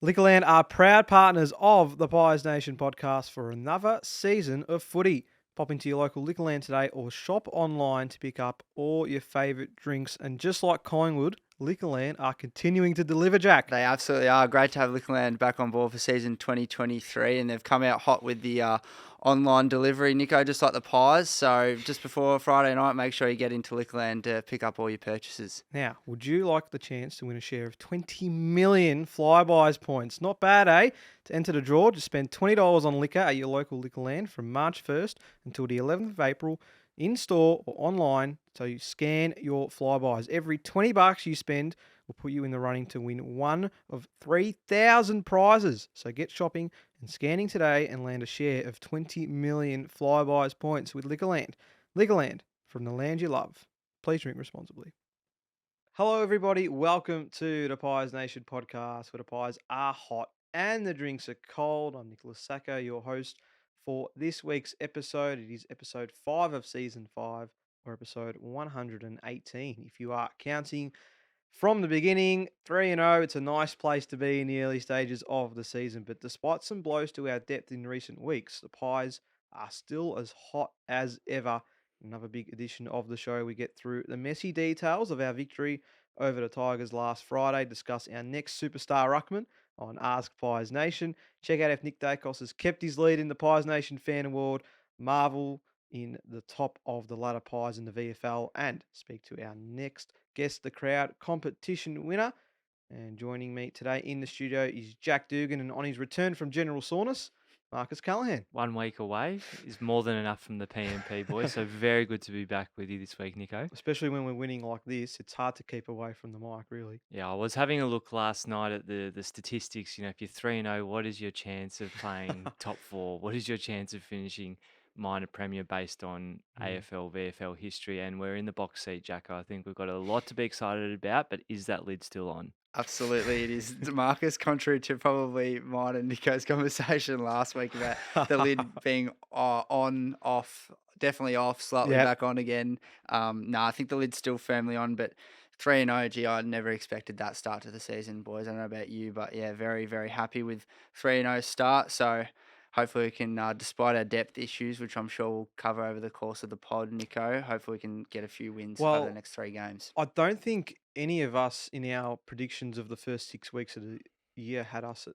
Liquorland are proud partners of the Pies Nation podcast for another season of footy. Pop into your local Liquorland today or shop online to pick up all your favourite drinks. And just like Collingwood, Liquorland are continuing to deliver, Jack. They absolutely are. Great to have Liquorland back on board for season 2023, and they've come out hot with the online delivery, Nico, just like the Pies. So just before Friday night, make sure you get into Liquorland to pick up all your purchases. Now, would you like the chance to win a share of 20 million Flybuys points? Not bad, eh? To enter the draw, just spend $20 on liquor at your local Liquorland from March 1st until the 11th of April, in store or online. So you scan your Flybuys. Every $20 you spend will put you in the running to win one of 3,000 prizes. So get shopping and scanning today and land a share of 20 million Flybuys points with Liquorland. Liquorland, from the land you love. Please drink responsibly. Hello, everybody. Welcome to the Pies Nation podcast, where the pies are hot and the drinks are cold. I'm Nicholas Sacco, your host for this week's episode. It is episode 5 of season 5, or episode 118. If you are counting from the beginning, 3-0, it's a nice place to be in the early stages of the season. But despite some blows to our depth in recent weeks, the pies are still as hot as ever. Another big edition of the show. We get through the messy details of our victory over the Tigers last Friday, discuss our next superstar ruckman on Ask Pies Nation. Check out if Nick Daicos has kept his lead in the Pies Nation Fan Award, marvel in the top of the ladder pies in the VFL, and speak to our next guest, the crowd competition winner. And joining me today in the studio is Jack Dugan, and on his return from general soreness, Marcus Callahan. 1 week away is more than enough from the PMP, boys. So very good to be back with you this week, Nico. Especially when we're winning like this, it's hard to keep away from the mic, really. Yeah, I was having a look last night at the statistics. If you're 3-0, what is your chance of playing top four? What is your chance of finishing minor premier based on AFL, VFL history? And we're in the box seat, Jacko. I think we've got a lot to be excited about, but is that lid still on? Absolutely, it is, Marcus, contrary to probably mine and Nico's conversation last week about the lid being on, off, definitely off, slightly Yep. back on again. No, I think the lid's still firmly on, but 3-0, gee, I never expected that start to the season, boys. I don't know about you, but yeah, very, very happy with 3-0 start. So hopefully we can, despite our depth issues, which I'm sure we'll cover over the course of the pod, Nico, hopefully we can get a few wins over the Well, next 3 games. I don't think any of us in our predictions of the first 6 weeks of the year had us at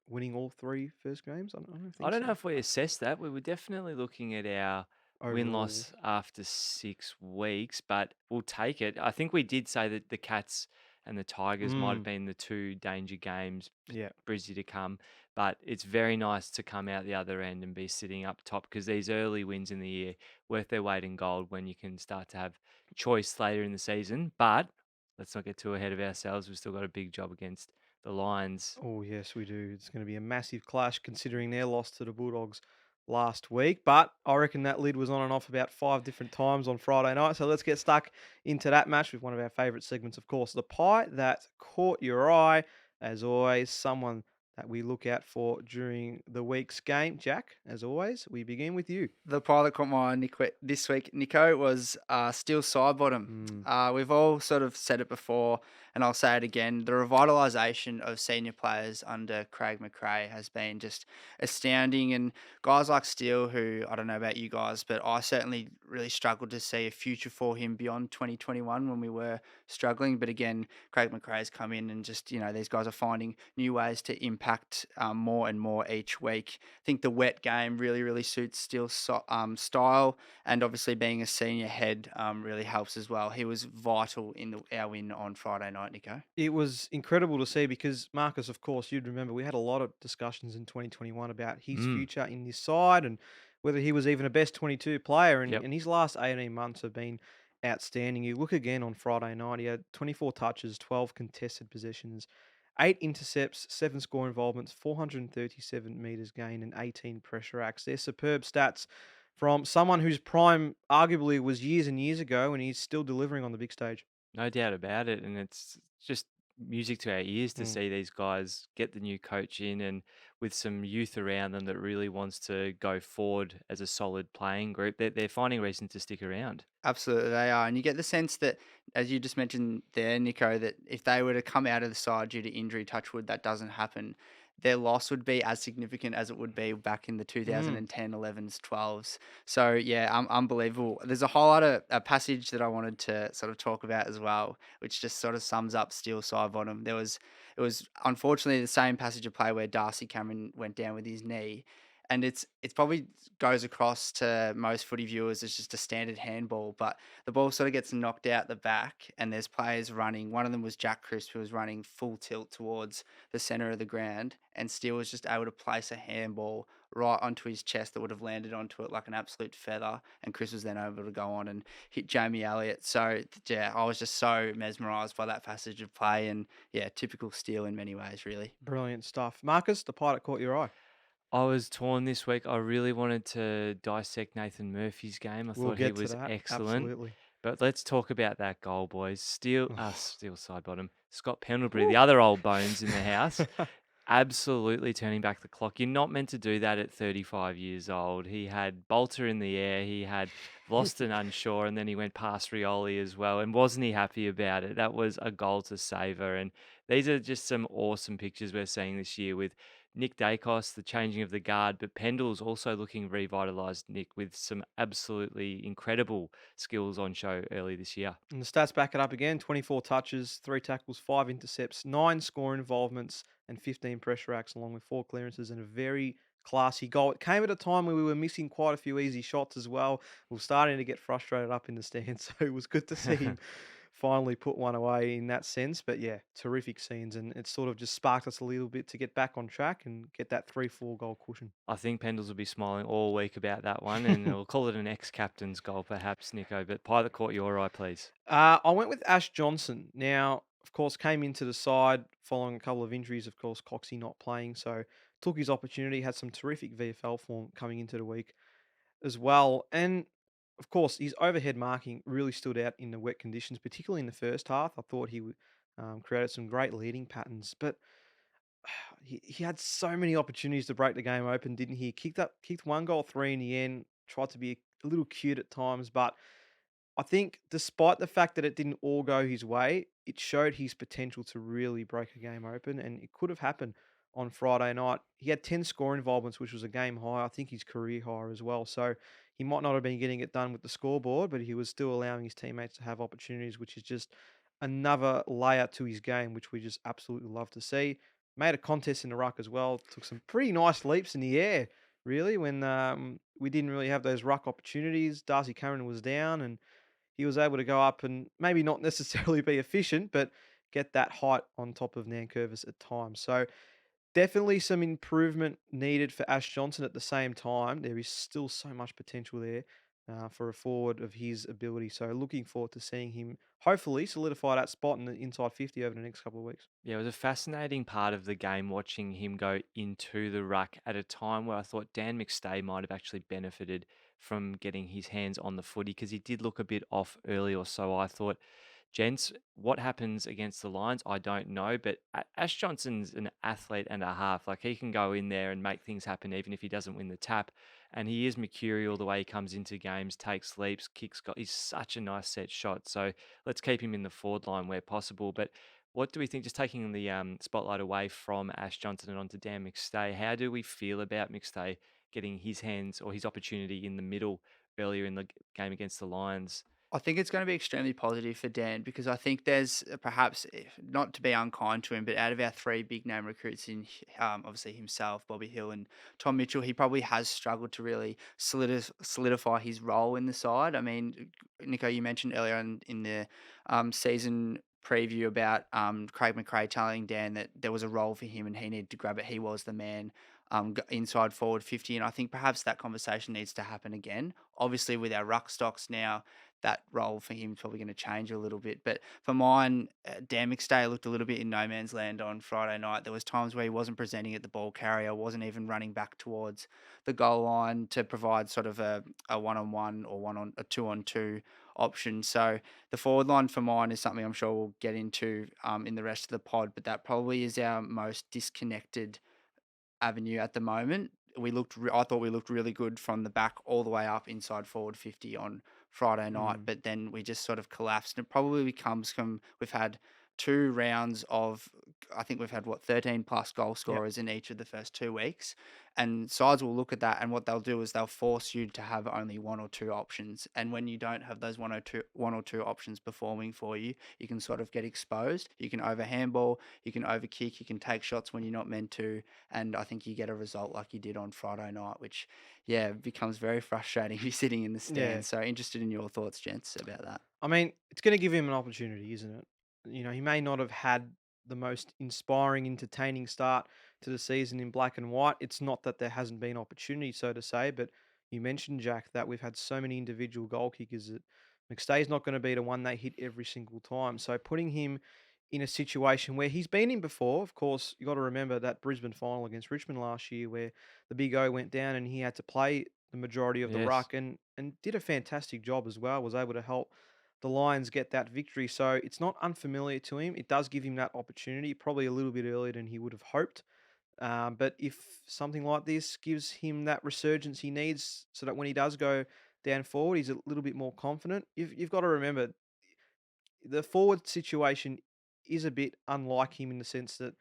winning all three first games. I don't I think don't know so. if we assessed that. We were definitely looking at our Overall, win-loss after 6 weeks, but we'll take it. I think we did say that the Cats and the Tigers might have been the two danger games, yeah. Brizzy to come, but it's very nice to come out the other end and be sitting up top because these early wins in the year worth their weight in gold when you can start to have choice later in the season. But let's not get too ahead of ourselves. We've still got a big job against the Lions. Oh, yes, we do. It's going to be a massive clash considering their loss to the Bulldogs last week. But I reckon that lid was on and off about 5 different times on Friday night. So let's get stuck into that match with one of our favourite segments, of course, the pie that caught your eye. As always, someone that we look out for during the week's game. Jack, as always, we begin with you. The pilot caught my eye this week, Nico, was Steel Sidebottom. We've all sort of said it before, and I'll say it again. The revitalisation of senior players under Craig McRae has been just astounding. And guys like Steele, who I don't know about you guys, but I certainly really struggled to see a future for him beyond 2021 when we were struggling. But again, Craig McRae's come in and just, these guys are finding new ways to impact more and more each week. I think the wet game really, really suits Steele's style, and obviously being a senior head really helps as well. He was vital in our win on Friday night, Nico. It was incredible to see because Marcus, of course, you'd remember we had a lot of discussions in 2021 about his Mm. future in this side and whether he was even a best 22 player. And, Yep. and his last 18 months have been outstanding. You look again on Friday night, he had 24 touches, 12 contested possessions, 8 intercepts, 7 score involvements, 437 metres gained, and 18 pressure acts. They're superb stats from someone whose prime arguably was years and years ago, and he's still delivering on the big stage. No doubt about it. And it's just music to our ears to see these guys get the new coach in and with some youth around them that really wants to go forward as a solid playing group. They're finding reason to stick around. Absolutely, they are. And you get the sense that, as you just mentioned there, Nico, that if they were to come out of the side due to injury, touch wood, that doesn't happen, their loss would be as significant as it would be back in the Mm. 2010, 11s, 12s. So, yeah, unbelievable. There's a whole other a passage that I wanted to sort of talk about as well, which just sort of sums up Steel side bottom. It was unfortunately the same passage of play where Darcy Cameron went down with his knee. And it's probably goes across to most footy viewers as just a standard handball, but the ball sort of gets knocked out the back, and there's players running. One of them was Jack Crisp, who was running full tilt towards the centre of the ground, and Steele was just able to place a handball right onto his chest that would have landed onto it like an absolute feather, and Chris was then able to go on and hit Jamie Elliott. So, yeah, I was just so mesmerised by that passage of play, and, yeah, typical Steele in many ways, really. Brilliant stuff. Marcus, the pilot caught your eye. I was torn this week. I really wanted to dissect Nathan Murphy's game. I We'll thought he get to was that. excellent. Absolutely. But let's talk about that goal, boys. Oh. Steel side bottom. Scott Pendlebury, Woo. the other old bones in the house, absolutely turning back the clock. You're not meant to do that at 35 years old. He had Bolter in the air, he had Voston unsure, and then he went past Rioli as well. And wasn't he happy about it? That was a goal to savour. And these are just some awesome pictures we're seeing this year with Nick Daicos, the changing of the guard, but Pendle's also looking revitalised, Nick, with some absolutely incredible skills on show early this year. And the stats back it up again: 24 touches, 3 tackles, 5 intercepts, 9 score involvements, and 15 pressure acts, along with 4 clearances and a very classy goal. It came at a time where we were missing quite a few easy shots as well. We were starting to get frustrated up in the stands, so it was good to see him finally put one away in that sense. But yeah, terrific scenes, and it sort of just sparked us a little bit to get back on track and get that 3-4 goal cushion. I think Pendles will be smiling all week about that one, and we'll call it an ex-captain's goal, perhaps, Nico. But pilot caught your eye, please. I went with Ash Johnson. Now, of course, came into the side following a couple of injuries. Of course, Coxie not playing, so took his opportunity. Had some terrific VFL form coming into the week as well, and of course, his overhead marking really stood out in the wet conditions, particularly in the first half. I thought created some great leading patterns, but he had so many opportunities to break the game open, didn't he? Kicked one goal three in the end. Tried to be a little cute at times, but I think despite the fact that it didn't all go his way, it showed his potential to really break a game open, and it could have happened on Friday night. He had 10 score involvements, which was a game high. I think his career high as well. So he might not have been getting it done with the scoreboard, but he was still allowing his teammates to have opportunities, which is just another layer to his game, which we just absolutely love to see. Made a contest in the ruck as well. Took some pretty nice leaps in the air, really, when we didn't really have those ruck opportunities. Darcy Cameron was down, and he was able to go up and maybe not necessarily be efficient, but get that height on top of Nankervis at times. So definitely some improvement needed for Ash Johnson. At the same time, there is still so much potential there for a forward of his ability. So looking forward to seeing him hopefully solidify that spot in the inside 50 over the next couple of weeks. Yeah, it was a fascinating part of the game watching him go into the ruck at a time where I thought Dan McStay might have actually benefited from getting his hands on the footy because he did look a bit off early or so. I thought, gents, what happens against the Lions? I don't know, but Ash Johnson's an athlete and a half. Like he can go in there and make things happen even if he doesn't win the tap. And he is mercurial the way he comes into games, takes leaps, kicks. He's such a nice set shot. So let's keep him in the forward line where possible. But what do we think? Just taking the spotlight away from Ash Johnson and onto Dan McStay, how do we feel about McStay getting his hands or his opportunity in the middle earlier in the game against the Lions? I think it's going to be extremely positive for Dan because I think there's perhaps, not to be unkind to him, but out of our three big name recruits in obviously himself, Bobby Hill, and Tom Mitchell, he probably has struggled to really solidify his role in the side. I mean, Nico, you mentioned earlier in the season preview about Craig McRae telling Dan that there was a role for him and he needed to grab it. He was the man inside forward 50. And I think perhaps that conversation needs to happen again. Obviously, with our ruck stocks now, that role for him is probably going to change a little bit. But for mine, Dan McStay looked a little bit in no man's land on Friday night. There was times where he wasn't presenting at the ball carrier, wasn't even running back towards the goal line to provide sort of a one-on-one or a two-on-two option. So the forward line for mine is something I'm sure we'll get into in the rest of the pod, but that probably is our most disconnected avenue at the moment. I thought we looked really good from the back all the way up inside forward 50 on Friday night, Mm. but then we just sort of collapsed. And it probably comes from we've had 2 rounds of, I think we've had, 13 plus goal Yep. scorers in each of the first 2 weeks. And sides will look at that, and what they'll do is they'll force you to have only one or two options. And when you don't have those one or two options performing for you, you can sort of get exposed. You can over handball, you can over kick, you can take shots when you're not meant to. And I think you get a result like you did on Friday night, which, yeah, becomes very frustrating if you're sitting in the Yeah. stands. So interested in your thoughts, gents, about that. I mean, it's going to give him an opportunity, isn't it? He may not have had the most inspiring, entertaining start to the season in black and white. It's not that there hasn't been opportunity, so to say, but you mentioned, Jack, that we've had so many individual goal kickers that McStay's not going to be the one they hit every single time. So putting him in a situation where he's been in before, of course, you got to remember that Brisbane final against Richmond last year where the Big O went down and he had to play the majority of the Yes. ruck and did a fantastic job as well, was able to help the Lions get that victory. So it's not unfamiliar to him. It does give him that opportunity, probably a little bit earlier than he would have hoped. But if something like this gives him that resurgence he needs so that when he does go down forward, he's a little bit more confident. You've got to remember the forward situation is a bit unlike him in the sense that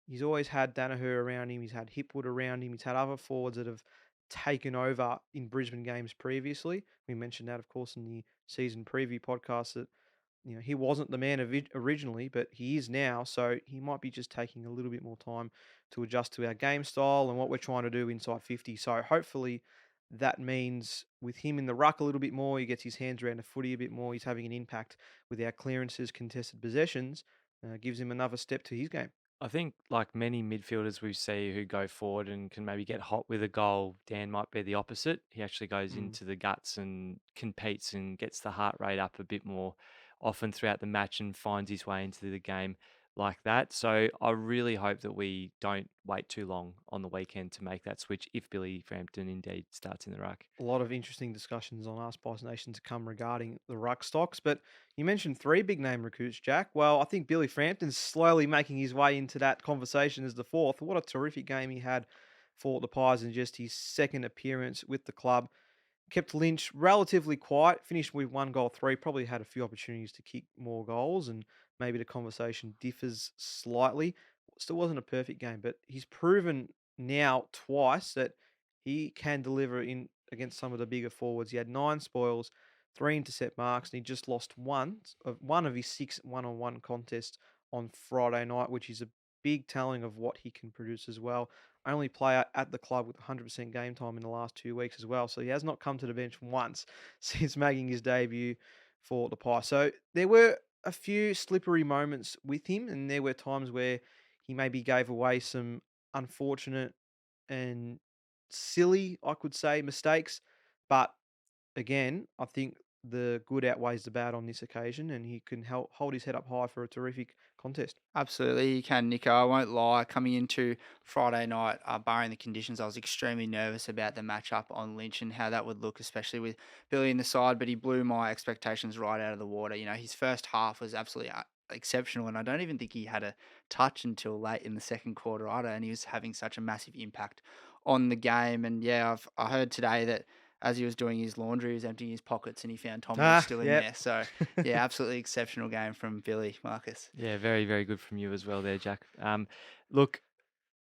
he's always had Danaher around him. He's had Hipwood around him. He's had other forwards that have taken over in Brisbane games previously. We mentioned that, of course, in the season preview podcast that he wasn't the man originally, but he is now. So he might be just taking a little bit more time to adjust to our game style and what we're trying to do inside 50. So hopefully that means with him in the ruck a little bit more, he gets his hands around the footy a bit more. He's having an impact with our clearances, contested possessions, gives him another step to his game. I think, like many midfielders we see who go forward and can maybe get hot with a goal, Dan might be the opposite. He actually goes Mm. into the guts and competes and gets the heart rate up a bit more often throughout the match and finds his way into the game like that. So I really hope that we don't wait too long on the weekend to make that switch if Billy Frampton indeed starts in the ruck. A lot of interesting discussions on AskPiesNation to come regarding the ruck stocks. But you mentioned three big name recruits, Jack. Well, I think Billy Frampton's slowly making his way into that conversation as the fourth. What a terrific game he had for the Pies in just his second appearance with the club. Kept Lynch relatively quiet, finished with 1 goal, 3. Probably had a few opportunities to kick more goals, and maybe the conversation differs slightly. Still wasn't a perfect game, but he's proven now twice that he can deliver in against some of the bigger forwards. He had 9 spoils, 3 intercept marks, and he just lost one of his 6 one-on-one contests on Friday night, which is a big telling of what he can produce as well. Only player at the club with 100% game time in the last 2 weeks as well. So he has not come to the bench once since making his debut for the Pie. So there were a few slippery moments with him, and there were times where he maybe gave away some unfortunate and silly, I could say, mistakes. But again, I think the good outweighs the bad on this occasion, and he can help hold his head up high for a terrific contest. Absolutely, you can, Nico. I won't lie. Coming into Friday night, barring the conditions, I was extremely nervous about the matchup on Lynch and how that would look, especially with Billy in the side. But he blew my expectations right out of the water. His first half was absolutely exceptional, and I don't even think he had a touch until late in the second quarter either. And he was having such a massive impact on the game. And yeah, I heard today that as he was doing his laundry, he was emptying his pockets and he found Tom Lynch Ah, still in yep. there. So yeah, absolutely exceptional game from Billy, Marcus. Yeah, very, very good from you as well there, Jack. Look,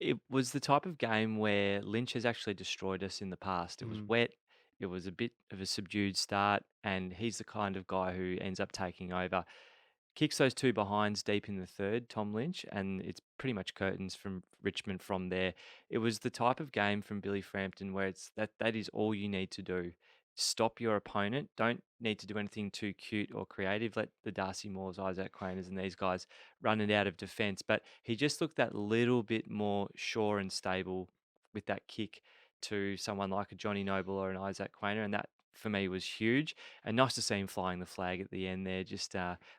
it was the type of game where Lynch has actually destroyed us in the past. It was Mm. wet, it was a bit of a subdued start, and he's the kind of guy who ends up taking over. Kicks those two behinds deep in the third, Tom Lynch, and it's pretty much curtains from Richmond from there. It was the type of game from Billy Frampton where that is all you need to do. Stop your opponent. Don't need to do anything too cute or creative. Let the Darcy Moores, Isaac Quainers, and these guys run it out of defence. But he just looked that little bit more sure and stable with that kick to someone like a Johnny Noble or an Isaac Quainer, and that for me was huge. And nice to see him flying the flag at the end there, just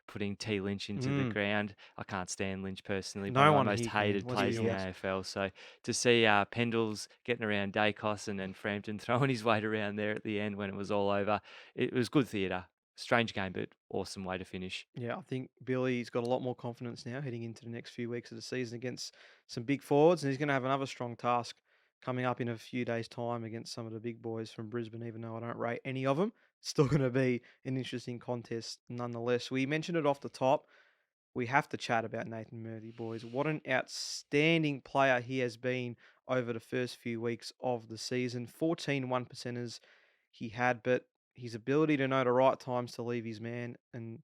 putting T Lynch into the Mm. ground. I can't stand Lynch personally, one No of my one most here can. hated Let's be players in the Yeah. honest. AFL. So to see Pendles getting around Daicos and Frampton throwing his weight around there at the end when it was all over, it was good theatre. Strange game, but awesome way to finish. Yeah, I think Billy's got a lot more confidence now heading into the next few weeks of the season against some big forwards, and he's going to have another strong task coming up in a few days' time against some of the big boys from Brisbane, even though I don't rate any of them. Still going to be an interesting contest nonetheless. We mentioned it off the top. We have to chat about Nathan Murphy, boys. What an outstanding player he has been over the first few weeks of the season. 14 1%ers he had, but his ability to know the right times to leave his man and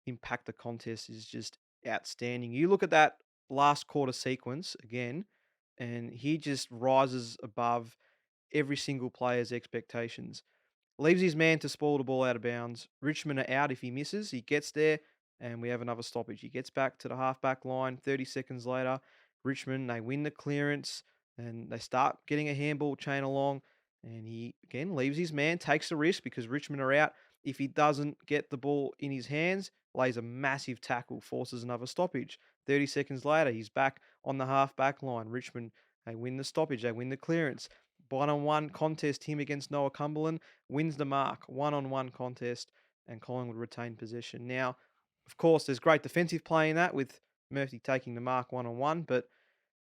impact the contest is just outstanding. You look at that last quarter sequence again, and he just rises above every single player's expectations. Leaves his man to spoil the ball out of bounds. Richmond are out if he misses. He gets there, and we have another stoppage. He gets back to the halfback line. 30 seconds later, Richmond, they win the clearance, and they start getting a handball chain along. And he, again, leaves his man, takes the risk because Richmond are out. If he doesn't get the ball in his hands, lays a massive tackle, forces another stoppage. 30 seconds later, he's back on the halfback line. Richmond, they win the stoppage. They win the clearance. One-on-one contest, him against Noah Cumberland, wins the mark, one-on-one contest, and Collingwood retain possession. Now, of course, there's great defensive play in that with Murphy taking the mark one-on-one, but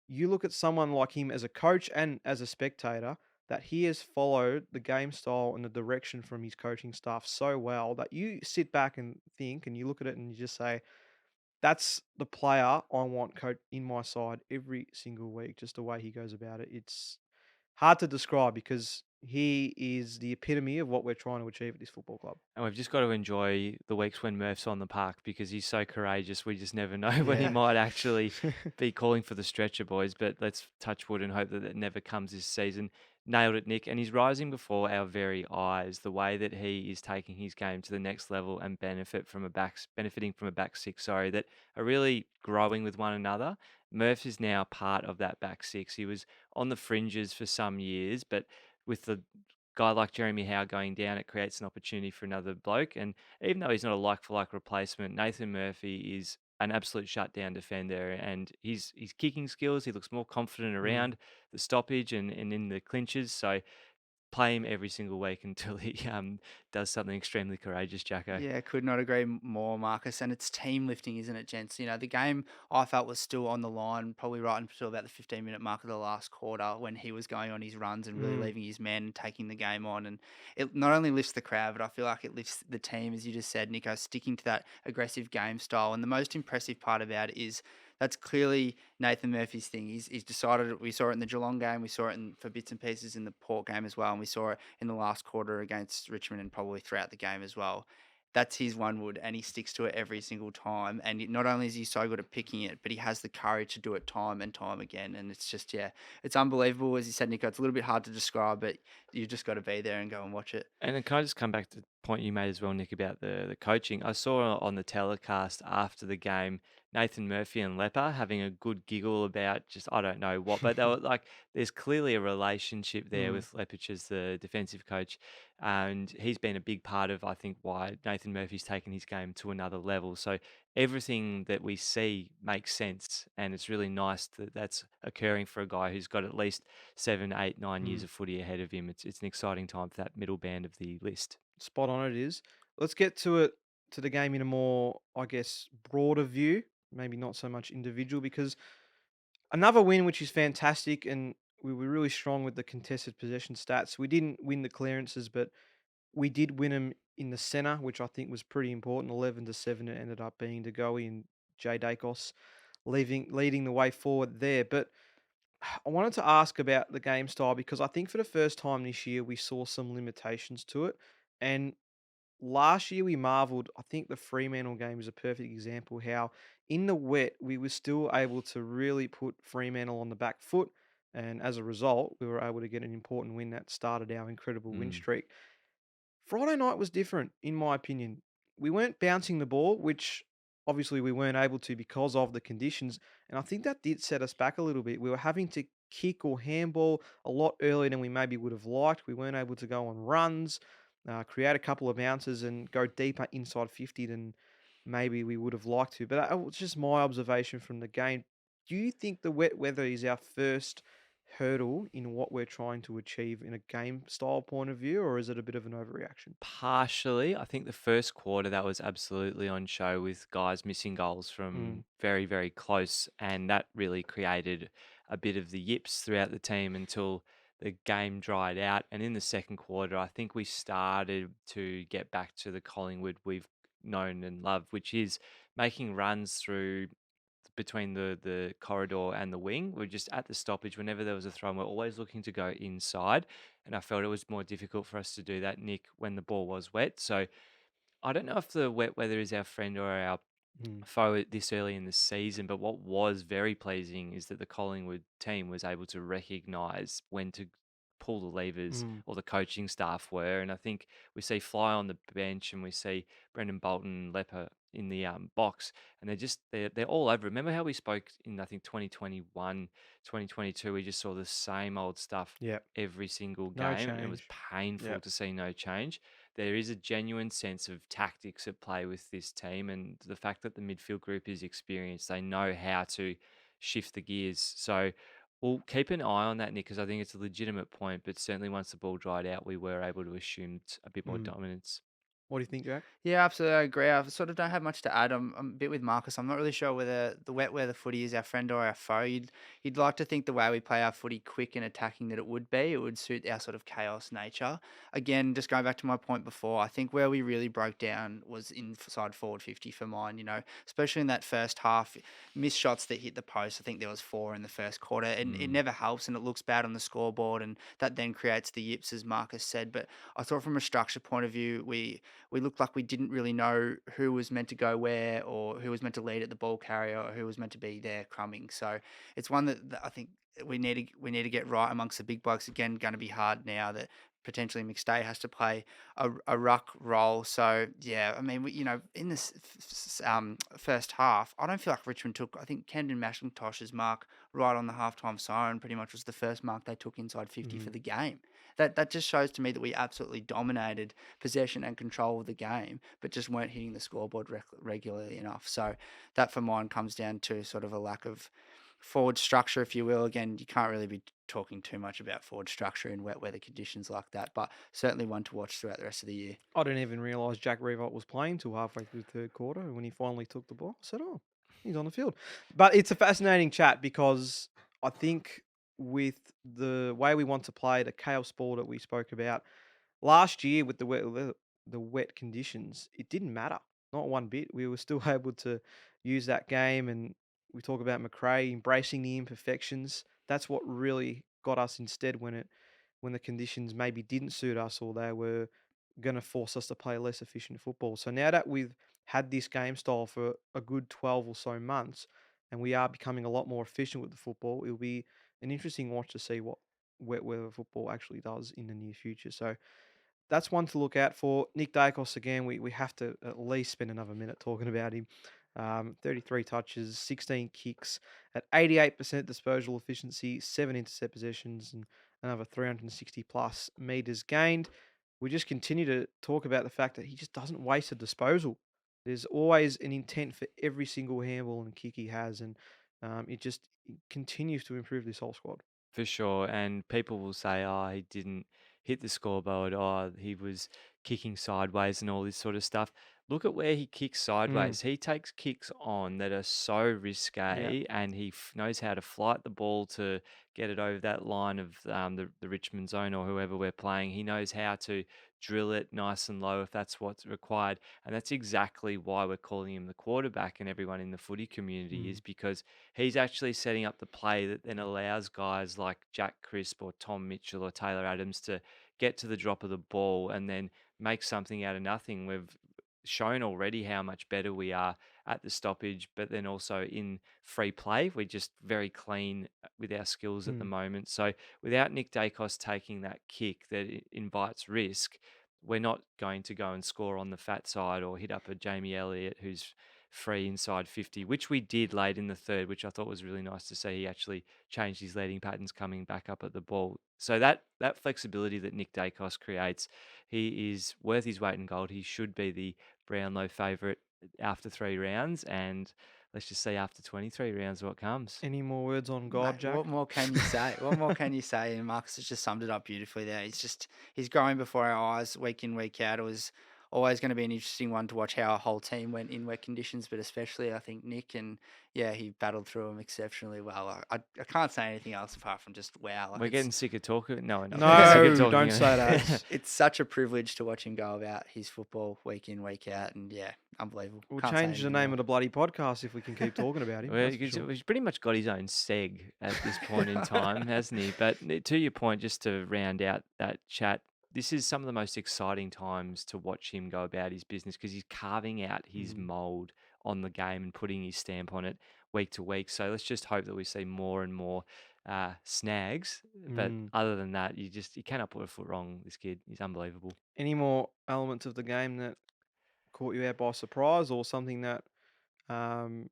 you look at someone like him as a coach and as a spectator, that he has followed the game style and the direction from his coaching staff so well that you sit back and think and you look at it and you just say, that's the player I want coach in my side every single week, just the way he goes about it. It's hard to describe because he is the epitome of what we're trying to achieve at this football club. And we've just got to enjoy the weeks when Murph's on the park because he's so courageous. We just never know when he Yeah. might actually be calling for the stretcher, boys. But let's touch wood and hope that it never comes this season. Nailed it, Nick. And he's rising before our very eyes. The way that he is taking his game to the next level and benefiting from a back six, that are really growing with one another. Murph is now part of that back six. He was on the fringes for some years, but with the guy like Jeremy Howe going down, it creates an opportunity for another bloke. And even though he's not a like for like replacement, Nathan Murphy is an absolute shutdown defender, and his kicking skills, he looks more confident Mm. around the stoppage and in the clinches. So play him every single week until he does something extremely courageous, Jacko. Yeah, could not agree more, Marcus. And it's team lifting, isn't it, gents? You know, the game I felt was still on the line, probably right until about the 15-minute mark of the last quarter when he was going on his runs and really Mm. leaving his men and taking the game on. And it not only lifts the crowd, but I feel like it lifts the team, as you just said, Nico, sticking to that aggressive game style. And the most impressive part about it is that's clearly Nathan Murphy's thing. He's decided. We saw it in the Geelong game. We saw it for bits and pieces in the Port game as well, and we saw it in the last quarter against Richmond and probably throughout the game as well. That's his one wood, and he sticks to it every single time. And not only is he so good at picking it, but he has the courage to do it time and time again. And it's just, yeah, it's unbelievable. As you said, Nico, it's a little bit hard to describe, but you've just got to be there and go and watch it. And then can I just come back to the point you made as well, Nick, about the coaching? I saw on the telecast after the game Nathan Murphy and Lepper having a good giggle about just I don't know what, but they were like, there's clearly a relationship there Mm. with Lepich as the defensive coach, and he's been a big part of I think why Nathan Murphy's taken his game to another level. So everything that we see makes sense, and it's really nice that that's occurring for a guy who's got at least 7, 8, 9 years Mm. of footy ahead of him. It's an exciting time for that middle band of the list. Spot on it is. Let's get to the game in a more, I guess, broader view. Maybe not so much individual because another win, which is fantastic, and we were really strong with the contested possession stats. We didn't win the clearances, but we did win them in the center, which I think was pretty important. 11-7 it ended up being to go in Jay Daicos leading the way forward there. But I wanted to ask about the game style because I think for the first time this year we saw some limitations to it. And last year we marveled. I think the Fremantle game is a perfect example how in the wet we were still able to really put Fremantle on the back foot. And as a result, we were able to get an important win that started our incredible win Mm. streak. Friday night was different, in my opinion. We weren't bouncing the ball, which obviously we weren't able to because of the conditions. And I think that did set us back a little bit. We were having to kick or handball a lot earlier than we maybe would have liked. We weren't able to go on runs, create a couple of bounces, and go deeper inside 50 than maybe we would have liked to. But that was just my observation from the game. Do you think the wet weather is our first hurdle in what we're trying to achieve in a game style point of view, or is it a bit of an overreaction? Partially, I think the first quarter that was absolutely on show with guys missing goals Mm. from very, very close, and that really created a bit of the yips throughout the team until the game dried out. And in the second quarter, I think we started to get back to the Collingwood we've known and loved, which is making runs through between the corridor and the wing. We're just at the stoppage. Whenever there was a throw, we're always looking to go inside. And I felt it was more difficult for us to do that, Nick, when the ball was wet. So I don't know if the wet weather is our friend or our Mm. foe this early in the season, but what was very pleasing is that the Collingwood team was able to recognise when to pull the levers, Mm. or the coaching staff were. And I think we see Fly on the bench and we see Brendan Bolton and Lepper in the box, and they're all over. Remember how we spoke in, I think, 2021, 2022, we just saw the same old stuff Yep. every single No game, and it was change. painful Yep. to see no change. There is a genuine sense of tactics at play with this team, and the fact that the midfield group is experienced, they know how to shift the gears. So we'll keep an eye on that, Nick, because I think it's a legitimate point. But certainly, once the ball dried out, we were able to assume a bit more Mm. dominance. What do you think, Jack? Yeah, absolutely. I agree. I sort of don't have much to add. I'm a bit with Marcus. I'm not really sure whether the wet weather footy is our friend or our foe. You'd like to think the way we play our footy, quick and attacking, that it would be. It would suit our sort of chaos nature. Again, just going back to my point before, I think where we really broke down was inside forward 50 for mine, especially in that first half. Missed shots that hit the post. I think there was 4 in the first quarter. And it never helps, and it looks bad on the scoreboard, and that then creates the yips, as Marcus said. But I thought from a structure point of view, we looked like we didn't really know who was meant to go where, or who was meant to lead at the ball carrier, or who was meant to be there crumbing. So it's one that I think we need to get right amongst the big blokes. Again, going to be hard now that potentially McStay has to play a ruck role. So yeah, I mean, in this first half, I don't feel like Richmond took. I think Camden McIntosh's mark right on the halftime siren pretty much was the first mark they took inside 50 for Mm. the game. That just shows to me that we absolutely dominated possession and control of the game, but just weren't hitting the scoreboard regularly enough. So that for mine comes down to sort of a lack of forward structure, if you will. Again, you can't really be talking too much about forward structure in wet weather conditions like that, but certainly one to watch throughout the rest of the year. I didn't even realise Jack Revolt was playing till halfway through the third quarter. And when he finally took the ball, I said, "Oh, he's on the field." But it's a fascinating chat because I think with the way we want to play the chaos ball that we spoke about last year with the wet conditions, it didn't matter, not one bit. We were still able to use that game, and we talk about McRae embracing the imperfections. That's what really got us instead when the conditions maybe didn't suit us or they were going to force us to play less efficient football. So now that we've had this game style for a good 12 or so months and we are becoming a lot more efficient with the football, it'll be an interesting watch to see what wet weather football actually does in the near future. So that's one to look out for. Nick Daicos, again, we have to at least spend another minute talking about him. 33 touches, 16 kicks at 88% disposal efficiency, 7 intercept possessions, and another 360 plus meters gained. We just continue to talk about the fact that he just doesn't waste a disposal. There's always an intent for every single handball and kick he has, and it continues to improve this whole squad. For sure. And people will say, oh, he didn't hit the scoreboard. Oh, he was kicking sideways and all this sort of stuff. Look at where he kicks Mm, sideways. He takes kicks on that are so yeah. risque, and he knows how to flight the ball to get it over that line of the Richmond zone or whoever we're playing. He knows how to drill it nice and low if that's what's required. And that's exactly why we're calling him the quarterback, and everyone in the footy community is Mm, because he's actually setting up the play that then allows guys like Jack Crisp or Tom Mitchell or Taylor Adams to get to the drop of the ball and then make something out of nothing. We've shown already how much better we are at the stoppage, but then also in free play. We're just very clean with our skills at the mm. moment. So without Nick Daicos taking that kick that invites risk, we're not going to go and score on the fat side or hit up a Jamie Elliott who's free inside 50, which we did late in the third, which I thought was really nice to see. He actually changed his leading patterns coming back up at the ball. So that flexibility that Nick Daicos creates, he is worth his weight in gold. He should be the Brownlow favourite after 3 rounds, and let's just see after 23 rounds what comes. Any more words on God, Mate, what Jack? more can you say? What more can you say? And Marcus has just summed it up beautifully there. He's growing before our eyes week in, week out. always going to be an interesting one to watch how our whole team went in wet conditions, but especially I think Nick, and yeah, he battled through them exceptionally well. I can't say anything else apart from just wow. Like We're getting sick of talking. No, we're not. We're getting sick of No, talking. don't say that. it's such a privilege to watch him go about his football week in, week out, and yeah, unbelievable. We'll Can't say change the anything name more. of the bloody podcast if we can keep talking about him. Well, That's for sure. he's pretty much got his own seg at this point in time, hasn't he? But to your point, just to round out that chat, this is some of the most exciting times to watch him go about his business because he's carving out his Mm. mold on the game and putting his stamp on it week to week. So let's just hope that we see more and more snags. But Mm. other than that, you cannot put a foot wrong. This kid, he's unbelievable. Any more elements of the game that caught you out by surprise, or something that um,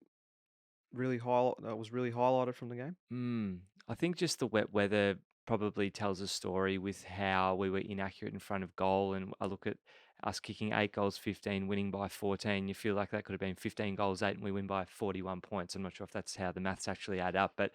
was really highlighted from the game? I think just the wet weather probably tells a story with how we were inaccurate in front of goal. And I look at us kicking 8 goals, 15, winning by 14. You feel like that could have been 15 goals, 8, and we win by 41 points. I'm not sure if that's how the maths actually add up, but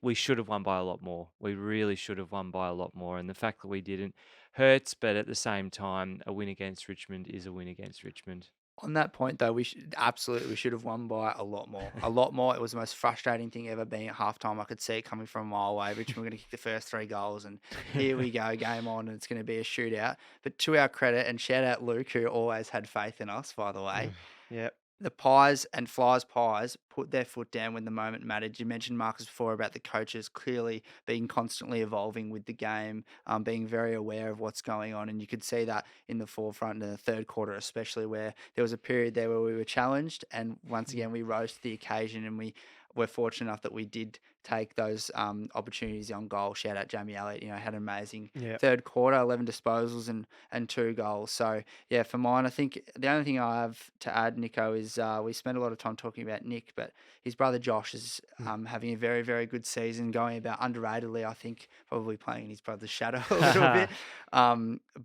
we should have won by a lot more. We really should have won by a lot more. And the fact that we didn't hurts, but at the same time, a win against Richmond is a win against Richmond. On that point, though, we should have won by a lot more. A lot more. It was the most frustrating thing ever. Being at halftime, I could see it coming from a mile away. Richmond were going to kick the first 3 goals, and here we go, game on, and it's going to be a shootout. But to our credit, and shout out Luke, who always had faith in us, by the way. Yeah. The Pies and Flyers Pies put their foot down when the moment mattered. You mentioned, Marcus, before about the coaches clearly being constantly evolving with the game, being very aware of what's going on. And you could see that in the forefront in the third quarter, especially where there was a period there where we were challenged. And once again, we rose to the occasion, and we were fortunate enough that we did take those opportunities on goal. Shout out Jamie Elliott, had an amazing Yeah. third quarter, 11 disposals and 2 goals. So yeah, for mine, I think the only thing I have to add, Nico, is we spent a lot of time talking about Nick, but his brother Josh is having a very, very good season, going about underratedly, I think, probably playing in his brother's shadow a little bit.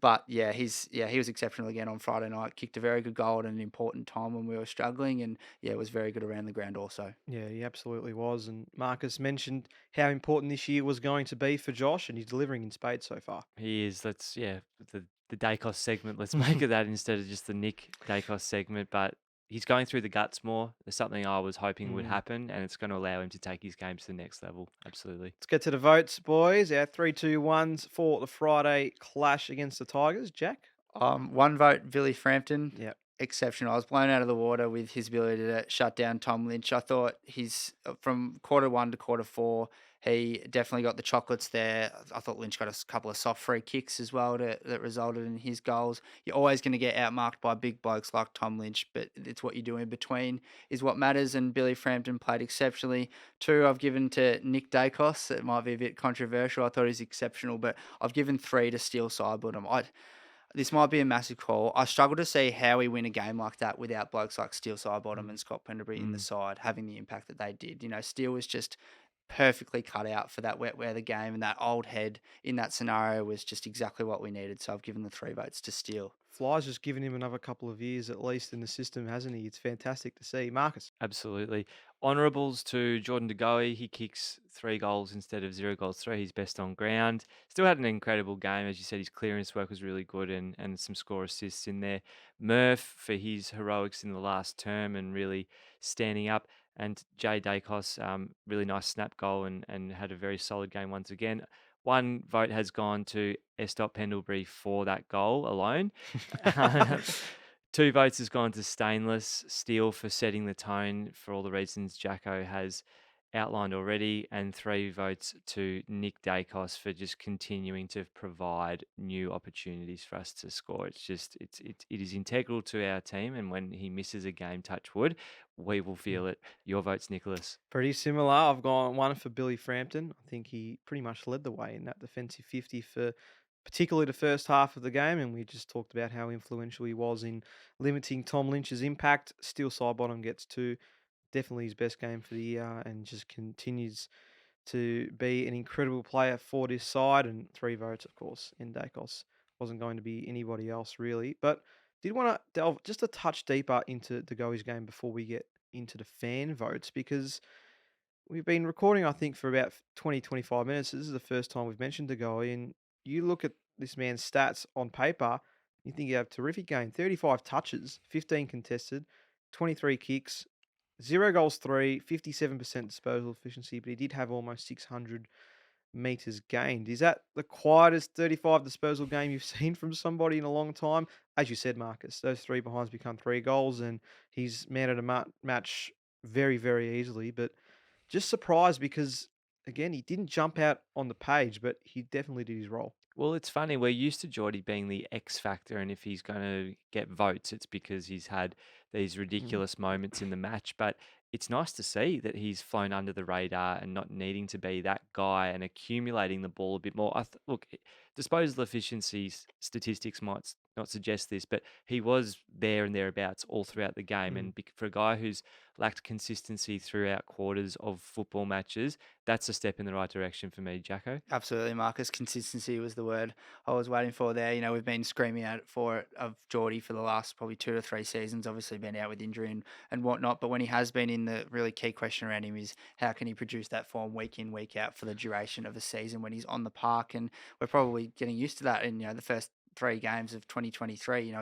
But yeah, he was exceptional again on Friday night, kicked a very good goal at an important time when we were struggling, and yeah, was very good around the ground also. Yeah, he absolutely was. And Marcus mentioned how important this year was going to be for Josh, and he's delivering in spades so far. He is. The Daicos segment. Let's make it that instead of just the Nick Daicos segment. But he's going through the guts more. There's something I was hoping would happen, and it's going to allow him to take his game to the next level. Absolutely. Let's get to the votes, boys. Our 3-2-1s for the Friday clash against the Tigers. Jack? One vote, Billy Frampton. Yeah. Exceptional. I was blown out of the water with his ability to shut down Tom Lynch. I thought from quarter 1 to quarter 4, he definitely got the chocolates there. I thought Lynch got a couple of soft free kicks as well that resulted in his goals. You're always going to get outmarked by big blokes like Tom Lynch, but it's what you do in between is what matters. And Billy Frampton played exceptionally. 2, I've given to Nick Daicos. It might be a bit controversial. I thought he was exceptional, but I've given 3 to Steele Sidebottom. This might be a massive call. I struggle to see how we win a game like that without blokes like Steele Sidebottom and Scott Penderbury in the side having the impact that they did. Steele was just perfectly cut out for that wet weather game, and that old head in that scenario was just exactly what we needed. So I've given the 3 votes to Steele. Fly's just given him another couple of years at least in the system, hasn't he? It's fantastic to see. Marcus? Absolutely. Honourables to Jordan De Goey. He kicks 3 goals instead of 0 goals 3. He's best on ground. Still had an incredible game. As you said, his clearance work was really good and some score assists in there. Murph for his heroics in the last term and really standing up. And Jay Daicos, really nice snap goal and had a very solid game once again. One vote has gone to S. Pendlebury for that goal alone. 2 votes has gone to Stainless Steel for setting the tone for all the reasons Jacko has outlined already, and 3 votes to Nick Daicos for just continuing to provide new opportunities for us to score. It is integral to our team, and when he misses a game, touch wood, we will feel it. Your votes, Nicholas. Pretty similar. I've gone one for Billy Frampton. I think he pretty much led the way in that defensive 50 for particularly the first half of the game, and we just talked about how influential he was in limiting Tom Lynch's impact. Still, Sidebottom gets 2. Definitely his best game for the year, and just continues to be an incredible player for this side. And 3 votes, of course, in Daicos. Wasn't going to be anybody else really, but did want to delve just a touch deeper into the Goey's game before we get into the fan votes, because we've been recording, I think, for about 20, 25 minutes. This is the first time we've mentioned De Goey, and you look at this man's stats on paper, You think you have a terrific game. 35 touches, 15 contested, 23 kicks, 0 goals, 3, 57% disposal efficiency, but he did have almost 600 meters gained. Is that the quietest 35 disposal game you've seen from somebody in a long time? As you said, Marcus, those three behinds become 3 goals, and he's managed a match very, very easily. But just surprised because, again, he didn't jump out on the page, but he definitely did his role. Well, it's funny. We're used to Geordie being the X factor, and if he's going to get votes, it's because he's had these Mhm. ridiculous moments in the match. But it's nice to see that he's flown under the radar and not needing to be that guy and accumulating the ball a bit more. Look, disposal efficiencies statistics might not suggest this, but he was there and thereabouts all throughout the game. Mm. And for a guy who's lacked consistency throughout quarters of football matches, that's a step in the right direction for me, Jacko. Absolutely, Marcus. Consistency was the word I was waiting for there. You know, we've been screaming out for it of Geordie for the last probably 2 to 3 seasons. Obviously, been out with injury and whatnot. But when he has been in, the really key question around him is how can he produce that form week in, week out for the duration of a season when he's on the park? And we're probably getting used to that in the first 3 games of 2023.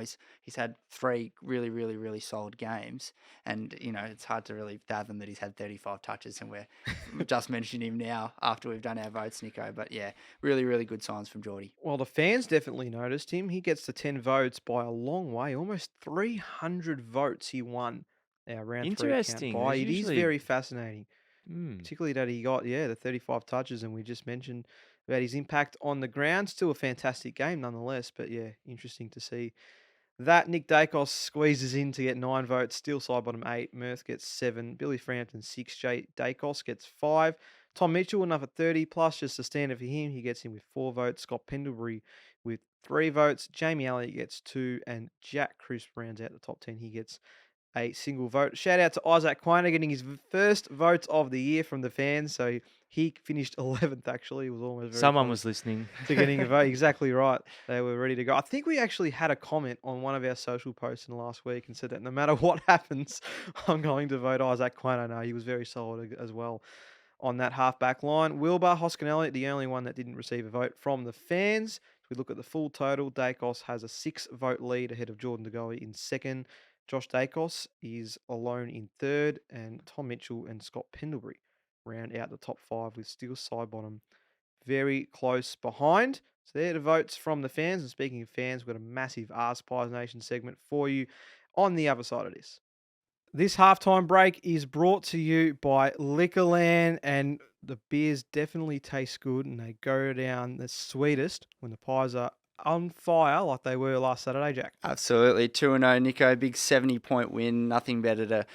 He's had 3 really solid games, and it's hard to really fathom that he's had 35 touches, and we're just mentioned him now after we've done our votes, Nico. But yeah, really good signs from Geordie. Well, the fans definitely noticed him. He gets to 10 votes by a long way, almost 300 votes he won our round three count Interesting. by. There's It is usually very fascinating, mm. particularly that he got, yeah, the 35 touches, and we just mentioned about his impact on the ground. Still a fantastic game nonetheless, but yeah, interesting to see that. Nick Daicos squeezes in to get 9 votes, still side bottom 8. Mirth gets 7, Billy Frampton 6, Jay Daicos gets 5. Tom Mitchell, another 30 plus, just a standard for him. He gets in with 4 votes. Scott Pendlebury with 3 votes. Jamie Elliott gets 2, and Jack Crisp rounds out the top 10. He gets a single vote. Shout out to Isaac Quiner getting his first vote of the year from the fans. So he finished 11th, actually. He was almost very Someone close was listening. to getting a vote. Exactly right. They were ready to go. I think we actually had a comment on one of our social posts in the last week and said that no matter what happens, I'm going to vote Isaac Quiner. No, he was very solid as well on that half-back line. Wilbur Hoskinelli, the only one that didn't receive a vote from the fans. If we look at the full total, Daicos has a 6-vote lead ahead of Jordan De Goey in second. Josh Daicos is alone in third, and Tom Mitchell and Scott Pendlebury round out the top 5 with still side bottom very close behind. So they're the votes from the fans. And speaking of fans, we've got a massive Ask Pies Nation segment for you on the other side of this. This halftime break is brought to you by Liquorland, and the beers definitely taste good and they go down the sweetest when the pies are on fire like they were last Saturday, Jack. Absolutely. 2-0, Nico. Big 70-point win. Nothing better to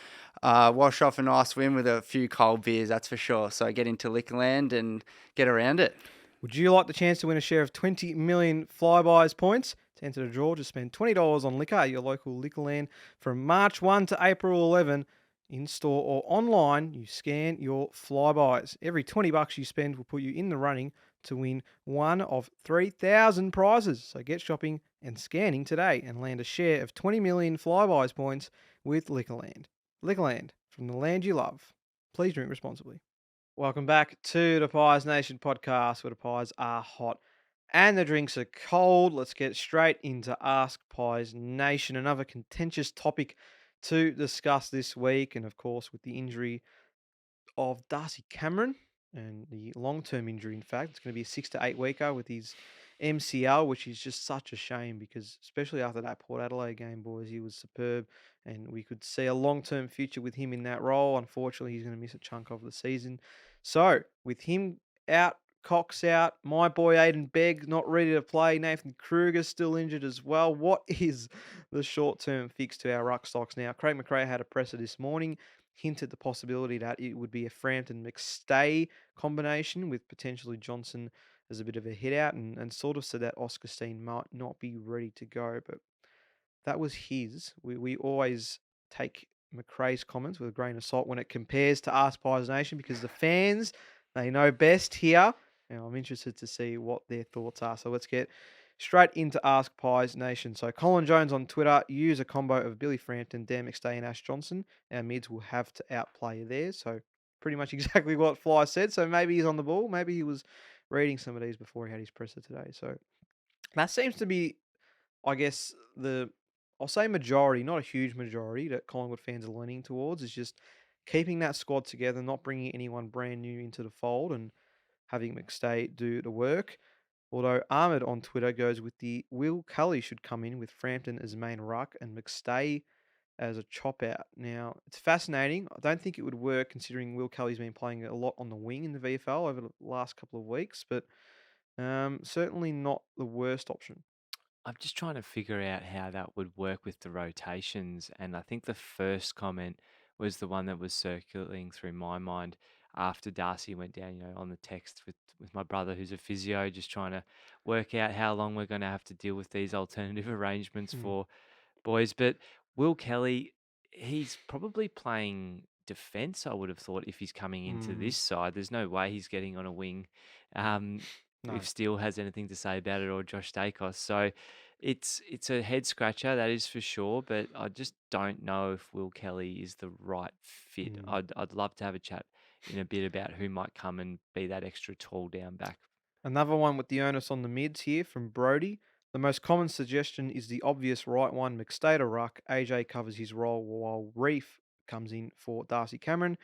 wash off a nice win with a few cold beers, that's for sure. So get into Liquorland and get around it. Would you like the chance to win a share of 20 million Flybuys points? To enter the draw, just spend $20 on liquor at your local Liquorland from March 1 to April 11. In store or online, you scan your Flybuys. Every $20 you spend will put you in the running to win one of 3,000 prizes. So get shopping and scanning today and land a share of 20 million Flybuys points with Liquorland. Liquorland, from the land you love. Please drink responsibly. Welcome back to the Pies Nation podcast, where the pies are hot and the drinks are cold. Let's get straight into Ask Pies Nation, another contentious topic to discuss this week. And of course, with the injury of Darcy Cameron and the long-term injury, in fact, it's going to be a 6 to 8 weeker with his MCL, which is just such a shame because especially after that Port Adelaide game, boys, he was superb and we could see a long-term future with him in that role. Unfortunately, he's going to miss a chunk of the season. So with him out, Cox out, my boy Aiden Begg not ready to play, Nathan Kruger still injured as well. What is the short-term fix to our ruck stocks now? Craig McRae had a presser this morning, hinted the possibility that it would be a Frampton McStay combination with potentially Johnson as a bit of a hit out, and sort of said that Oscar Steen might not be ready to go, but that was his. We always take McRae's comments with a grain of salt when it compares to Ask Pies Nation because the fans, they know best here. And I'm interested to see what their thoughts are. So let's get straight into Ask Pies Nation. So Colin Jones on Twitter, use a combo of Billy Frampton, Dan McStay and Ash Johnson. Our mids will have to outplay there. So pretty much exactly what Fly said. So maybe he's on the ball. Maybe he was reading some of these before he had his presser today. So that seems to be I guess I'll say majority, not a huge majority, that Collingwood fans are leaning towards is just keeping that squad together, not bringing anyone brand new into the fold, and having McStay do the work. Although Ahmed on Twitter goes with the Will Cully should come in with Frampton as main ruck and McStay as a chop out. Now, it's fascinating. I don't think it would work considering Will Cully's been playing a lot on the wing in the VFL over the last couple of weeks, but certainly not the worst option. I'm just trying to figure out how that would work with the rotations. And I think the first comment was the one that was circulating through my mind after Darcy went down, on the text with my brother who's a physio, just trying to work out how long we're going to have to deal with these alternative arrangements Hmm. for boys. But Will Kelly, he's probably playing defence, I would have thought, if he's coming into Mm, this side. There's no way he's getting on a wing. Um, no. if Steele has anything to say about it, or Josh Daicos. So it's a head scratcher, that is for sure. But I just don't know if Will Kelly is the right fit. Mm. I'd love to have a chat in a bit about who might come and be that extra tall down back. Another one with the onus on the mids here from Brody. The most common suggestion is the obvious right one, McStay to ruck. AJ covers his role while Reef comes in for Darcy Cameron.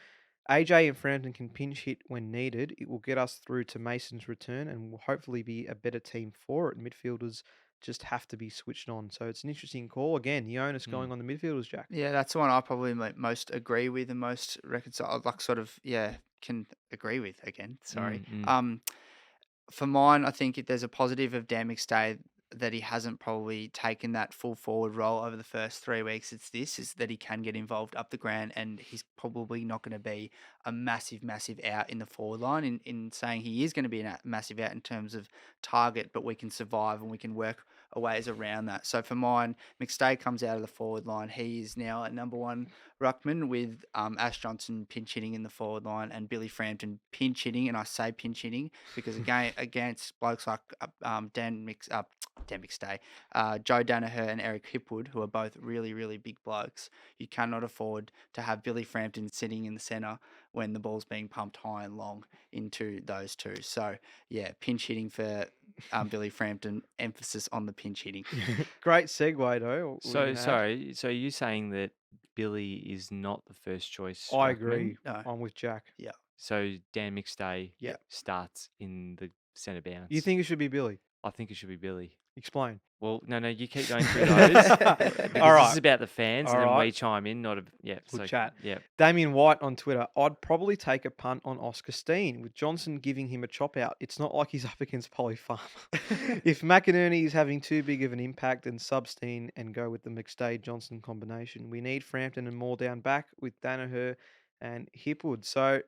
AJ and Frampton can pinch hit when needed. It will get us through to Mason's return and will hopefully be a better team for it. Midfielders just have to be switched on. So it's an interesting call. Again, the onus Mm, going on the midfielders, Jack. Yeah, that's the one I probably most agree with and most reconcile, like sort of, yeah, can agree with again. Sorry. mm, mm. Um, for mine, I think there's a positive of Dan McStay that he hasn't probably taken that full forward role over the first 3 weeks. Is that he can get involved up the ground, and he's probably not going to be a massive out in the forward line. In saying he is going to be a massive out in terms of target, but we can survive and we can work a ways around that. So for mine, McStay comes out of the forward line. He is now at number one ruckman with Ash Johnson pinch hitting in the forward line and Billy Frampton pinch hitting. And I say pinch hitting because again against blokes like Dan McStay, Joe Danaher and Eric Hipwood, who are both really big blokes, you cannot afford to have Billy Frampton sitting in the centre when the ball's being pumped high and long into those two. So yeah, pinch hitting for Billy Frampton. Emphasis on the pinch hitting. Great segue, though, we So had. sorry. So you saying that Billy is not the first choice I ruckman? agree. No, I'm with Jack. yeah, So Dan McStay Yeah. starts in the centre You bounce. think it should be Billy? I think it should be Billy. Explain. Well, no, you keep going through those All because this is right. about the fans, All and then right. we chime in. Not a yeah. Good So chat. yeah, Damien White on Twitter. I'd probably take a punt on Oscar Steen with Johnson giving him a chop out. It's not like he's up against Polly Farmer. If McInerney is having too big of an impact, then sub Steen and go with the McStay Johnson combination. We need Frampton and Moore down back with Danaher and Hipwood. So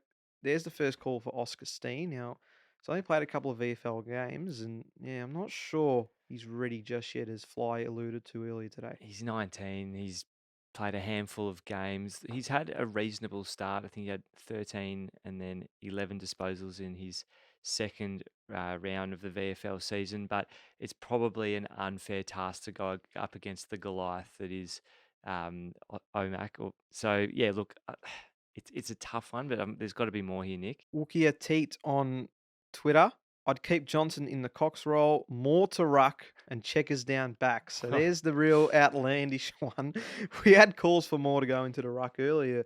there's the first call for Oscar Steen. Now, he's only played a couple of VFL games, and yeah, I'm not sure he's ready just yet, as Fly alluded to earlier today. he's 19. He's played a handful of games. He's had a reasonable start. I think he had 13 and then 11 disposals in his second round of the VFL season. But it's probably an unfair task to go up against the Goliath that is Omac. So yeah, look, it's a tough one, but there's got to be more here, Nick. Wookia Teat on Twitter. I'd keep Johnson in the Cox role, more to ruck, and Checkers down back. So there's the real outlandish one. We had calls for more to go into the ruck earlier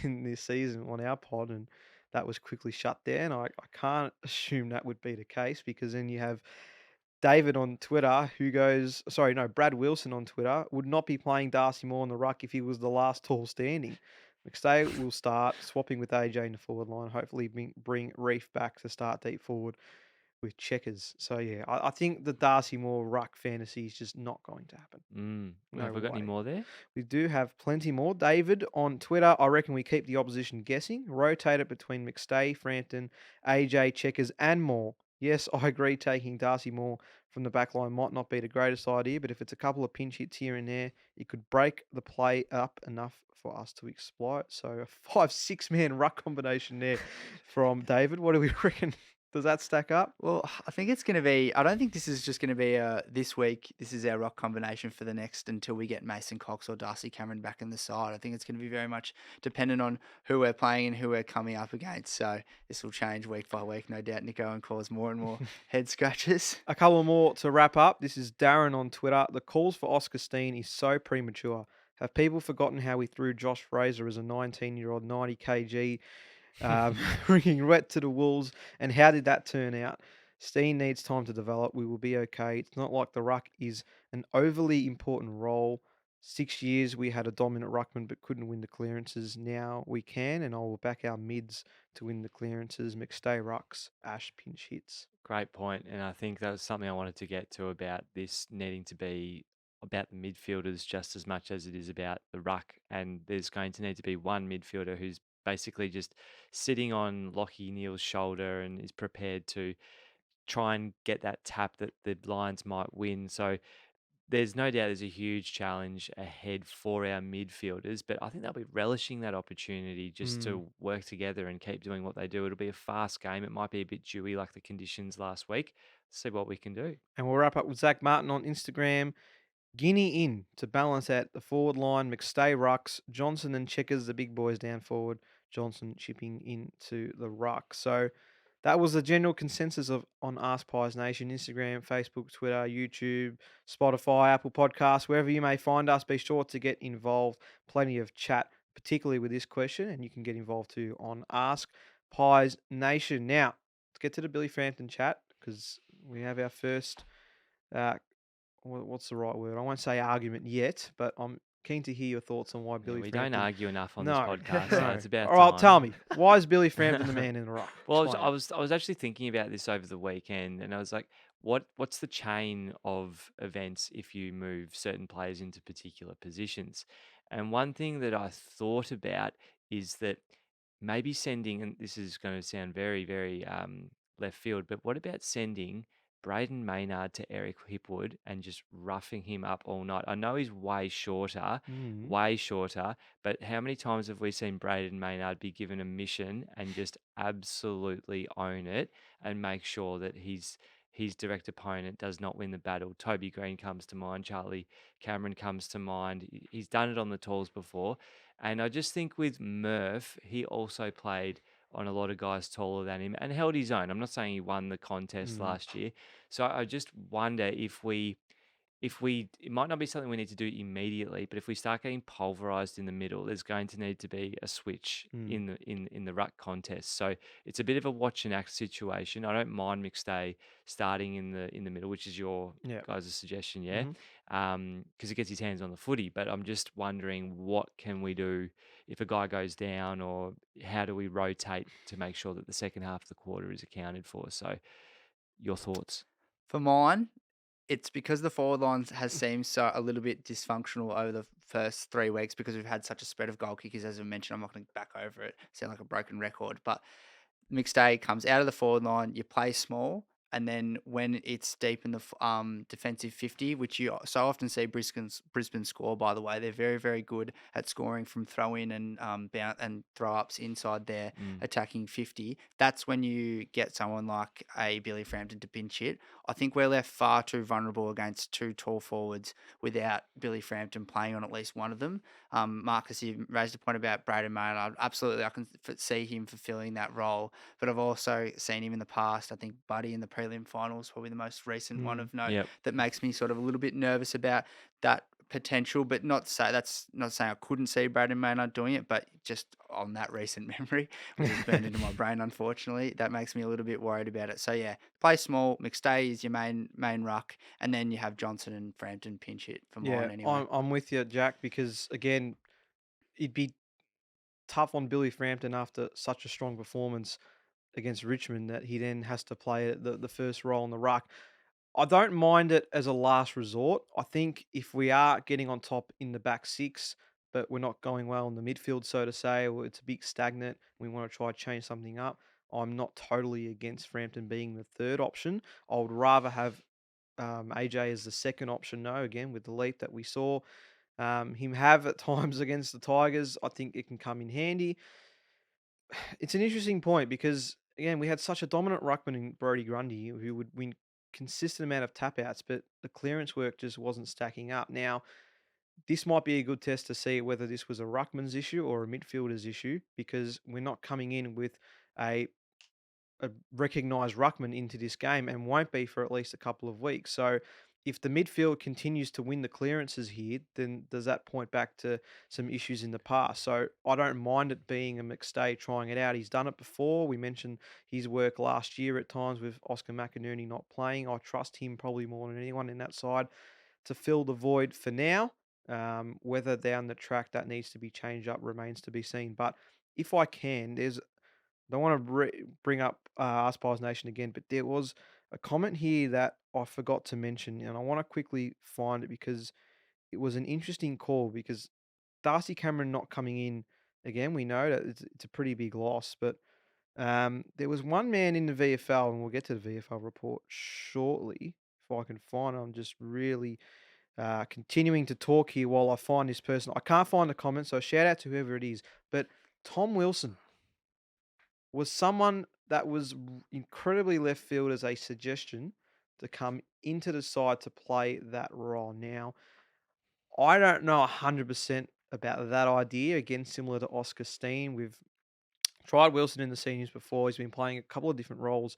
in this season on our pod, and that was quickly shut down. I can't assume that would be the case because then you have David on Twitter who goes, sorry, no, Brad Wilson on Twitter would not be playing Darcy Moore in the ruck if he was the last tall standing. McStay will start swapping with AJ in the forward line. Hopefully, bring Reef back to start deep forward with Checkers. So yeah, I think the Darcy Moore ruck fantasy is just not going to happen. No Have we got any way. more there? We do have plenty more. David on Twitter, I reckon we keep the opposition guessing. Rotate it between McStay, Frampton, AJ, Checkers, and Moore. Yes, I agree taking Darcy Moore from the back line might not be the greatest idea, but if it's a couple of pinch hits here and there, it could break the play up enough for us to exploit. So a 5-6 man ruck combination there from David. What do we reckon? Does that stack up? Well, I think it's going to be. I don't think this is just going to be this week. This is our rock combination for the next until we get Mason Cox or Darcy Cameron back in the side. I think it's going to be very much dependent on who we're playing and who we're coming up against. So this will change week by week, no doubt, Nico, and cause more and more head scratches. A couple more to wrap up. This is Darren on Twitter. The calls for Oscar Steen is so premature. Have people forgotten how we threw Josh Fraser as a 19-year-old 90 kg bringing wet to the Wolves, and how did that turn out? Steen needs time to develop. We will be okay. It's not like the ruck is an overly important role. 6 years we had a dominant ruckman but couldn't win the clearances. Now we can, and I will back our mids to win the clearances. McStay rucks, Ash pinch hits. Great point, and I think that was something I wanted to get to about this needing to be about the midfielders just as much as it is about the ruck. And there's going to need to be one midfielder who's basically just sitting on Lockie Neal's shoulder and is prepared to try and get that tap that the Lions might win. So there's no doubt there's a huge challenge ahead for our midfielders, but I think they'll be relishing that opportunity just Mm. to work together and keep doing what they do. It'll be a fast game. It might be a bit dewy like the conditions last week. See what we can do. And we'll wrap up with Zach Martin on Instagram. Guinea in to balance out the forward line. McStay rucks. Johnson and Checkers, the big boys down forward. Johnson chipping into the ruck. So that was the general consensus of on Ask Pies Nation, Instagram, Facebook, Twitter, YouTube, Spotify, Apple Podcasts, wherever you may find us. Be sure to get involved. Plenty of chat, particularly with this question, and you can get involved too on Ask Pies Nation. Now, let's get to the Billy Frampton chat because we have our first uh, what's the right word? I won't say argument yet, but I'm keen to hear your thoughts on why Yeah, Billy we don't Frampton. argue enough on this No, podcast, so no. it's about All right, tell time. me, why is Billy Frampton the man in the rock? Well, Explain. I was actually thinking about this over the weekend, and I was like, what's the chain of events if you move certain players into particular positions? And one thing that I thought about is that maybe sending, and this is going to sound very, very left field, but what about sending Braden Maynard to Eric Hipwood and just roughing him up all night? I know he's Mm. way shorter, but how many times have we seen Braden Maynard be given a mission and just absolutely own it and make sure that his direct opponent does not win the battle? Toby Green comes to mind, Charlie Cameron comes to mind. He's done it on the tools before. And I just think with Murph, he also played on a lot of guys taller than him and held his own. I'm not saying he won the contest Mm. last year. So I just wonder if we it might not be something we need to do immediately, but if we start getting pulverized in the middle, there's going to need to be a switch Mm. in the ruck contest. So it's a bit of a watch and act situation. I don't mind McStay starting in the middle, which is your Yeah. guys' suggestion, yeah, Mhm. because he gets his hands on the footy. But I'm just wondering what can we do if a guy goes down, or how do we rotate to make sure that the second half of the quarter is accounted for? So your thoughts? For mine, it's because the forward line has seemed so a little bit dysfunctional over the first 3 weeks because we've had such a spread of goal kickers. As I mentioned, I'm not going to back over it. Sound like a broken record, but McStay comes out of the forward line, you play small, and then when it's deep in the defensive 50, which you so often see Brisbane score, by the way, they're very, very good at scoring from throw in and bounce and throw ups inside their Mm. attacking 50. That's when you get someone like a Billy Frampton to pinch hit. I think we're left far too vulnerable against two tall forwards without Billy Frampton playing on at least one of them. Marcus, you raised a point about Braden Maynard. Absolutely, I can see him fulfilling that role, but I've also seen him in the past. I think Buddy in the prelim finals, probably the most recent one Mm. of note, Yep. that makes me sort of a little bit nervous about that potential, but not say that's not saying I couldn't see Braden Maynard doing it, but just on that recent memory, which is burned into my brain, unfortunately, that makes me a little bit worried about it. So yeah, play small. McStay is your main ruck, and then you have Johnson and Frampton pinch hit for Yeah, mine anyway. I'm with you, Jack, because again, it'd be tough on Billy Frampton after such a strong performance against Richmond that he then has to play the first role in the ruck. I don't mind it as a last resort. I think if we are getting on top in the back six, but we're not going well in the midfield, so to say, or it's a bit stagnant, we want to try to change something up. I'm not totally against Frampton being the third option. I would rather have AJ as the second option, though, again, with the leap that we saw him have at times against the Tigers. I think it can come in handy. It's an interesting point because again, we had such a dominant ruckman in Brodie Grundy who would win consistent amount of tap outs, but the clearance work just wasn't stacking up. Now, this might be a good test to see whether this was a ruckman's issue or a midfielder's issue because we're not coming in with a a recognised ruckman into this game and won't be for at least a couple of weeks. So if the midfield continues to win the clearances here, then does that point back to some issues in the past? So I don't mind it being a McStay trying it out. He's done it before. We mentioned his work last year at times with Oscar McInerney not playing. I trust him probably more than anyone in that side to fill the void for now. Whether down the track that needs to be changed up remains to be seen. But if I can, there's don't want to bring up AskPiesNation again, but there was a comment here that I forgot to mention, and I want to quickly find it because it was an interesting call. Because Darcy Cameron not coming in again, we know that it's a pretty big loss, but there was one man in the VFL, and we'll get to the VFL report shortly if I can find it. I'm just really continuing to talk here while I find this person. I can't find the comment, so shout out to whoever it is. But Tom Wilson was someone that was incredibly left field as a suggestion to come into the side to play that role. Now, I don't know 100% about that idea. Again, similar to Oscar Steen, we've tried Wilson in the seniors before. He's been playing a couple of different roles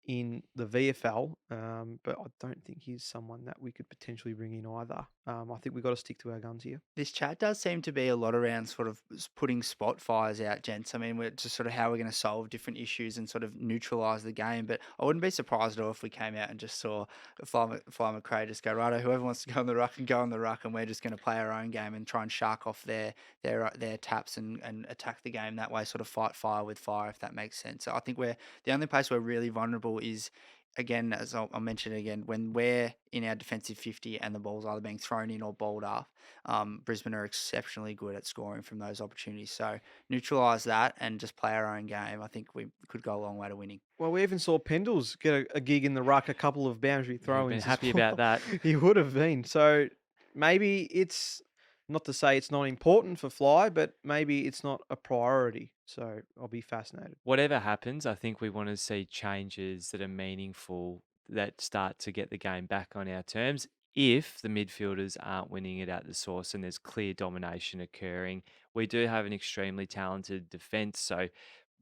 in the VFL, but I don't think he's someone that we could potentially bring in either. I think we've got to stick to our guns here. This chat does seem to be a lot around sort of putting spot fires out, gents. I mean, we're just sort of how we're going to solve different issues and sort of neutralise the game. But I wouldn't be surprised at all if we came out and just saw Fly McRae just go, righto, whoever wants to go on the ruck and go on the ruck, and we're just going to play our own game and try and shark off their taps and attack the game that way, sort of fight fire with fire, if that makes sense. So I think the only place we're really vulnerable is, again, as I'll mention again, when we're in our defensive 50 and the ball's either being thrown in or balled up, Brisbane are exceptionally good at scoring from those opportunities. So neutralise that and just play our own game. I think we could go a long way to winning. Well, we even saw Pendles get a gig in the ruck, a couple of boundary throw-ins. Been happy about that. He would have been. So maybe it's not to say it's not important for Fly, but maybe it's not a priority. So I'll be fascinated. Whatever happens, I think we want to see changes that are meaningful that start to get the game back on our terms. If the midfielders aren't winning it at the source and there's clear domination occurring, we do have an extremely talented defence, so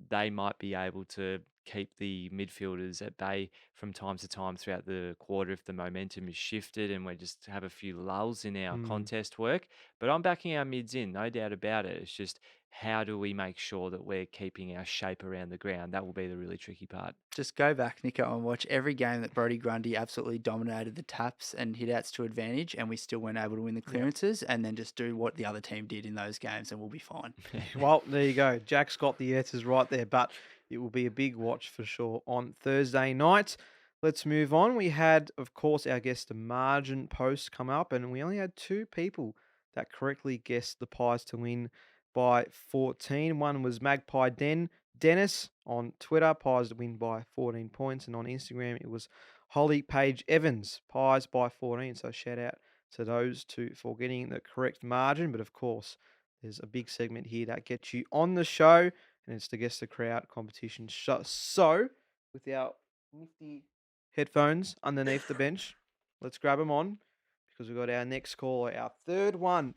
they might be able to keep the midfielders at bay from time to time throughout the quarter if the momentum is shifted and we just have a few lulls in our contest work. But I'm backing our mids in, no doubt about it. It's just how do we make sure that we're keeping our shape around the ground? That will be the really tricky part. Just go back, Nico, and watch every game that Brodie Grundy absolutely dominated the taps and hit outs to advantage, and we still weren't able to win the clearances, and then just do what the other team did in those games, and we'll be fine. Well, there you go. Jack's got the answers right there, but it will be a big watch for sure on Thursday night. Let's move on. We had, of course, our guest the margin post come up, and we only had two people that correctly guessed the Pies to win by 14. One was Magpie Dennis on Twitter, Pies to win by 14 points, and on Instagram it was Holly Page Evans, Pies by 14. So shout out to those two for getting the correct margin. But of course, there's a big segment here that gets you on the show, and it's the Guess the Crowd competition. So, with our nifty headphones underneath the bench, let's grab them on because we've got our next caller, our third one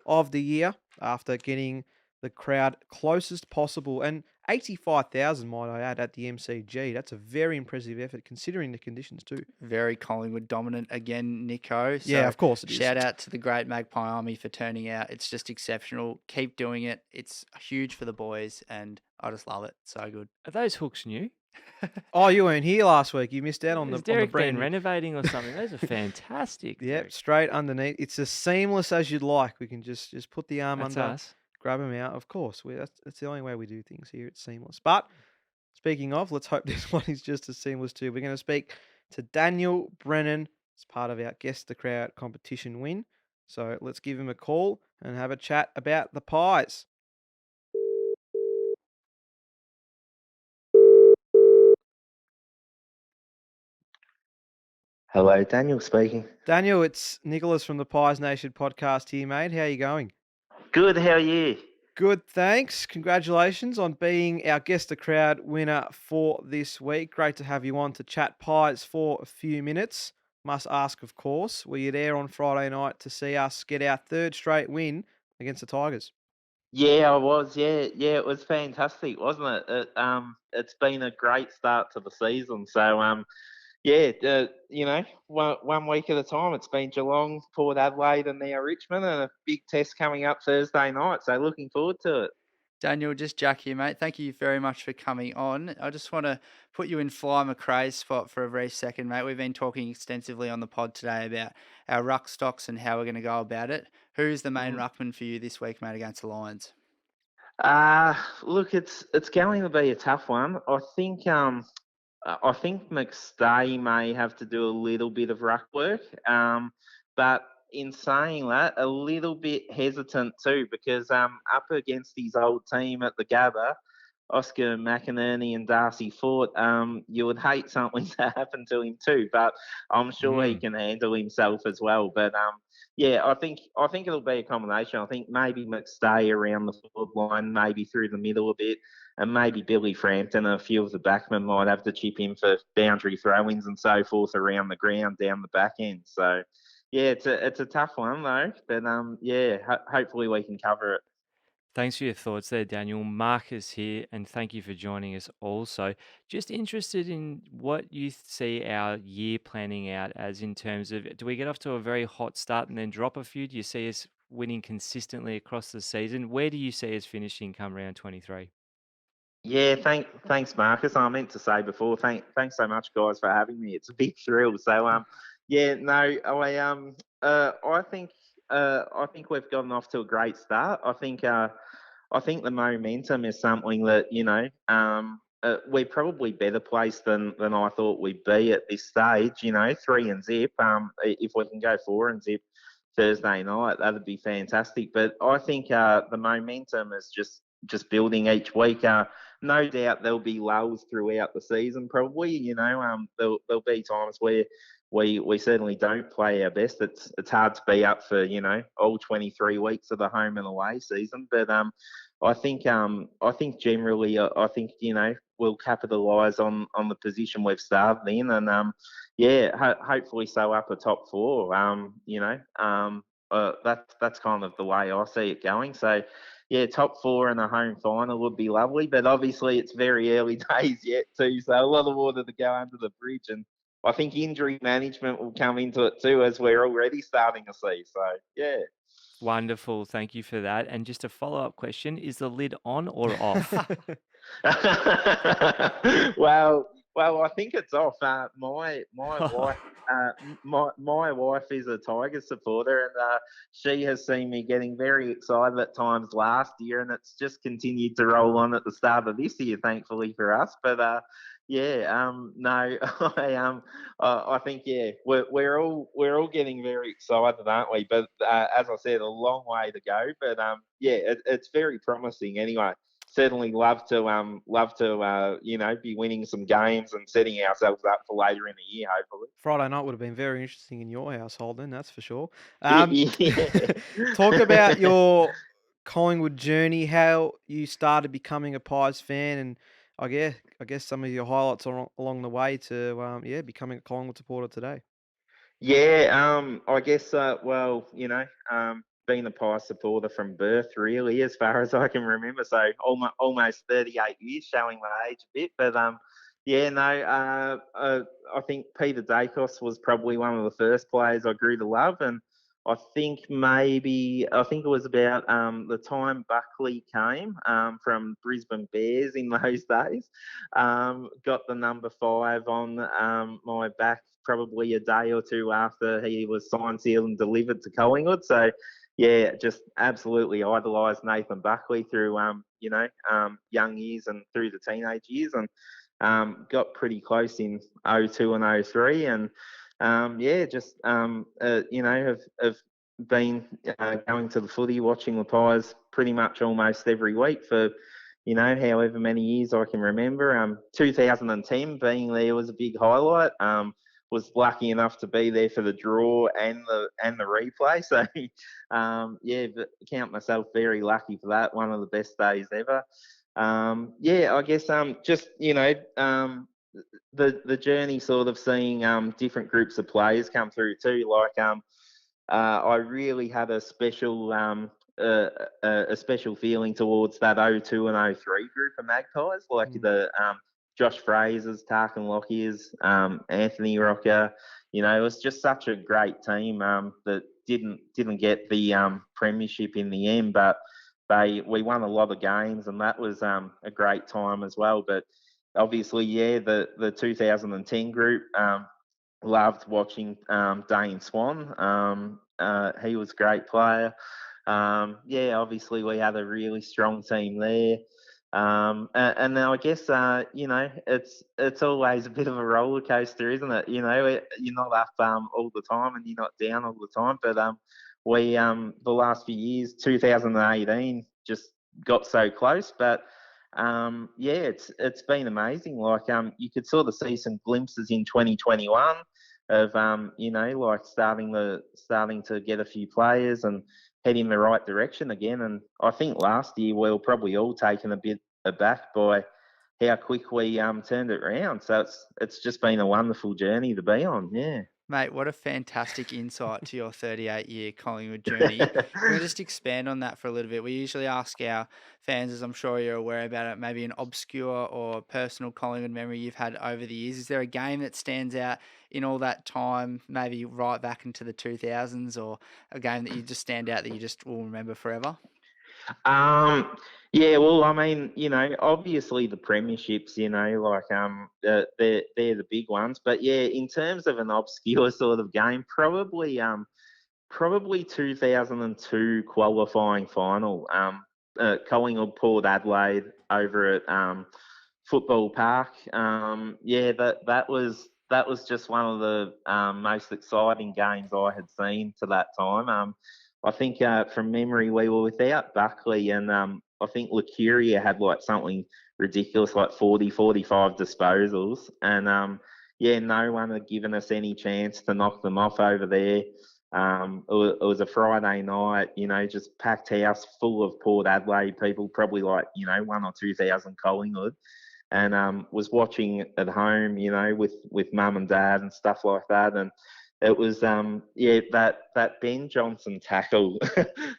of the year after getting the crowd closest possible. And 85,000, might I add, at the MCG. That's a very impressive effort considering the conditions too. Very Collingwood dominant again, Nico. So Yeah, of course it is. Shout out to the great Magpie Army for turning out. It's just exceptional. Keep doing it. It's huge for the boys, and I just love it. So good. Are those hooks new? Oh, you weren't here last week. You missed out on Has the Derek brand been renovating or something? Those are fantastic. Yep, Derek. straight underneath. It's as seamless as you'd like. We can just put the arm That's under, us. grab them out. Of course, that's the only way we do things here. It's seamless. But speaking of, let's hope this one is just as seamless too. We're going to speak to Daniel Brennan as part of our Guess the Crowd competition win. So let's give him a call and have a chat about the Pies. Hello, Daniel speaking. Daniel, it's Nicholas from the Pies Nation podcast here, mate. How you going? Good, how are you? Good, thanks. Congratulations on being our Guess the Crowd winner for this week. Great to have you on to chat pies for a few minutes. Must ask, of course, were you there on Friday night to see us get our third straight win against the Tigers? Yeah, I was. Yeah, yeah, it was fantastic, wasn't it? It's been a great start to the season. So, yeah, one week at a time. It's been Geelong, Port Adelaide, and now Richmond, and a big test coming up Thursday night. So, looking forward to it. Daniel, just Jack here, mate. Thank you very much for coming on. I just want to put you in Fly McRae's spot for a very second, mate. We've been talking extensively on the pod today about our ruck stocks and how we're going to go about it. Who's the main ruckman for you this week, mate, against the Lions? Look, it's going to be a tough one. I think McStay may have to do a little bit of ruck work, but in saying that, a little bit hesitant too because up against his old team at the Gabba, Oscar McInerney and Darcy Fort, you would hate something to happen to him too, but I'm sure he Mm. can handle himself as well. But yeah, I think it'll be a combination. I think maybe McStay around the forward line, maybe through the middle a bit, and maybe Billy Frampton and a few of the backmen might have to chip in for boundary throw-ins and so forth around the ground down the back end. So yeah, it's a tough one though, but yeah, hopefully we can cover it. Thanks for your thoughts there, Daniel. Marcus here, and thank you for joining us also. Just interested in what you see our year planning out as in terms of do we get off to a very hot start and then drop a few? Do you see us winning consistently across the season? Where do you see us finishing come round 23? Yeah, thanks, Marcus. I meant to say before, thanks so much, guys, for having me. It's a big thrill. So, yeah, no, I think we've gotten off to a great start. I think the momentum is something that we're probably better placed than I thought we'd be at this stage. 3 and zip. If we can go 4 and zip Thursday night, that'd be fantastic. But I think the momentum is just building each week. No doubt there'll be lulls throughout the season. Probably, there'll be times where we certainly don't play our best. It's hard to be up for all 23 weeks of the home and away season. But I think generally I think we'll capitalise on the position we've started in, and yeah, hopefully so up a top four. That's kind of the way I see it going. So yeah, top four and a home final would be lovely, but obviously it's very early days yet too, so a lot of water to go under the bridge, and I think injury management will come into it too, as we're already starting to see. So yeah. Wonderful. Thank you for that. And just a follow-up question, is the lid on or off? well, I think it's off. My wife, my wife is a Tigers supporter, and she has seen me getting very excited at times last year, and it's just continued to roll on at the start of this year, thankfully for us. But yeah, no, I think yeah, we're all getting very excited, aren't we? But as I said, a long way to go. But yeah, it's very promising anyway. Certainly love to be winning some games and setting ourselves up for later in the year, hopefully. Friday night would have been very interesting in your household, then, that's for sure. Yeah. Talk about your Collingwood journey, how you started becoming a Pies fan, and I guess some of your highlights along the way to becoming a Collingwood supporter today. Yeah, I guess, well, being a Pie supporter from birth, really, as far as I can remember. So almost 38 years, showing my age a bit. But yeah, no, I think Peter Daicos was probably one of the first players I grew to love. And I think it was about the time Buckley came from Brisbane Bears in those days. Got the number 5 on my back probably a day or two after he was signed, sealed, and delivered to Collingwood. So, yeah, just absolutely idolised Nathan Buckley through young years and through the teenage years, and got pretty close in '02 and '03, and yeah, just have been going to the footy, watching the Pies pretty much almost every week for however many years I can remember. 2010 being there was a big highlight. was lucky enough to be there for the draw and the replay. So yeah, but count myself very lucky for that. One of the best days ever. Yeah, I guess just the journey, sort of seeing different groups of players come through too. Like I really had uh, a special feeling towards that '02 and '03 group of Magpies, like the Josh Frazers, Tarkin Lockyers, Anthony Rocker. It was just such a great team that didn't get the premiership in the end, but we won a lot of games, and that was a great time as well. But obviously, yeah, the 2010 group. Loved watching Dane Swan. He was a great player. Yeah, obviously we had a really strong team there. And then I guess it's always a bit of a roller coaster, isn't it? You're not up all the time, and you're not down all the time. But we the last few years, 2018, just got so close. But yeah, it's been amazing. Like you could sort of see some glimpses in 2021 of like starting to get a few players and head in the right direction again. And I think last year we were probably all taken a bit aback by how quick we turned it around. So it's just been a wonderful journey to be on. Yeah. Mate, what a fantastic insight to your 38-year Collingwood journey. Can we just expand on that for a little bit? We usually ask our fans, as I'm sure you're aware about it, maybe an obscure or personal Collingwood memory you've had over the years. Is there a game that stands out in all that time, maybe right back into the 2000s, or a game that you just stand out that you just will remember forever? Yeah, well, I mean, obviously the premierships, like they're the big ones. But yeah, in terms of an obscure sort of game, probably 2002 qualifying final. Collingwood Port Adelaide over at Football Park. Yeah, that was just one of the most exciting games I had seen to that time. I think from memory we were without Buckley, and I think Lucuria had like something ridiculous, like 40, 45 disposals, and yeah, no one had given us any chance to knock them off over there. It was a Friday night, just packed house full of Port Adelaide people, probably like 1 or 2 thousand Collingwood, and was watching at home, with mum and dad and stuff like that, and it was yeah, that Ben Johnson tackle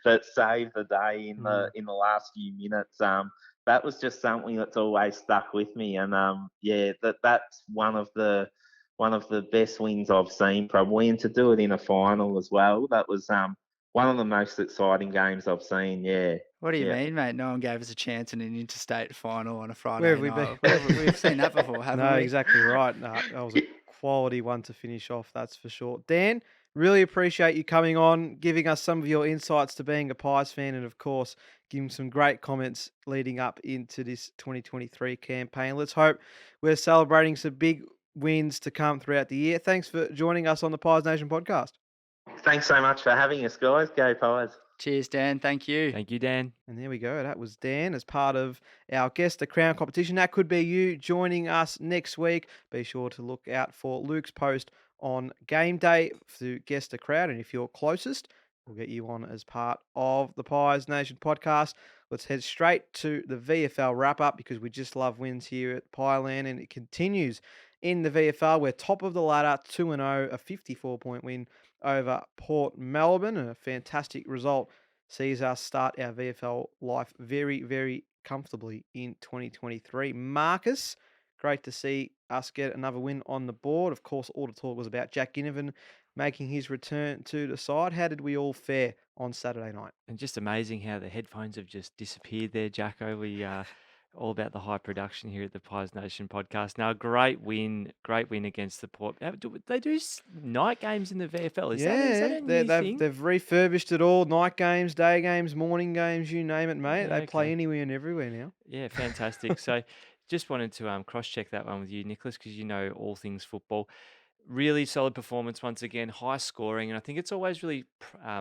that saved the day in the last few minutes. That was just something that's always stuck with me, and yeah, that's one of the best wins I've seen probably, and to do it in a final as well. That was one of the most exciting games I've seen. Yeah, What do you yeah. mean, mate? No one gave us a chance in an interstate final on a Where Friday have we been? night. We've seen that before, haven't No, we? exactly right. No, that was a quality one to finish off, that's for sure. Dan, really appreciate you coming on, giving us some of your insights to being a Pies fan, and of course, giving some great comments leading up into this 2023 campaign. Let's hope we're celebrating some big wins to come throughout the year. Thanks for joining us on the Pies Nation podcast. Thanks so much for having us, guys. Go Pies. Cheers, Dan. Thank you. Thank you, Dan. And there we go. That was Dan as part of our Guess the Crown competition. That could be you joining us next week. Be sure to look out for Luke's post on game day to Guess the Crowd. And if you're closest, we'll get you on as part of the Pies Nation podcast. Let's head straight to the VFL wrap up because we just love wins here at Pieland, and it continues in the VFL. We're top of the ladder, 2-0, a 54-point win over Port Melbourne, and a fantastic result sees us start our VFL life very, very comfortably in 2023. Marcus, great to see us get another win on the board. Of course, all the talk was about Jack Ginnivan making his return to the side. How did we all fare on Saturday night? And just amazing how the headphones have just disappeared there, Jacko. We all about the high production here at the Pies Nation podcast. Now, great win against the Port. They do night games in the VFL. Is that a new thing? They've refurbished it all. Night games, day games, morning games, you name it, mate. Yeah, They play okay. anywhere and everywhere now. Yeah, fantastic. So just wanted to cross-check that one with you, Nicholas, because you know all things football. Really solid performance once again, high scoring, and I think it's always really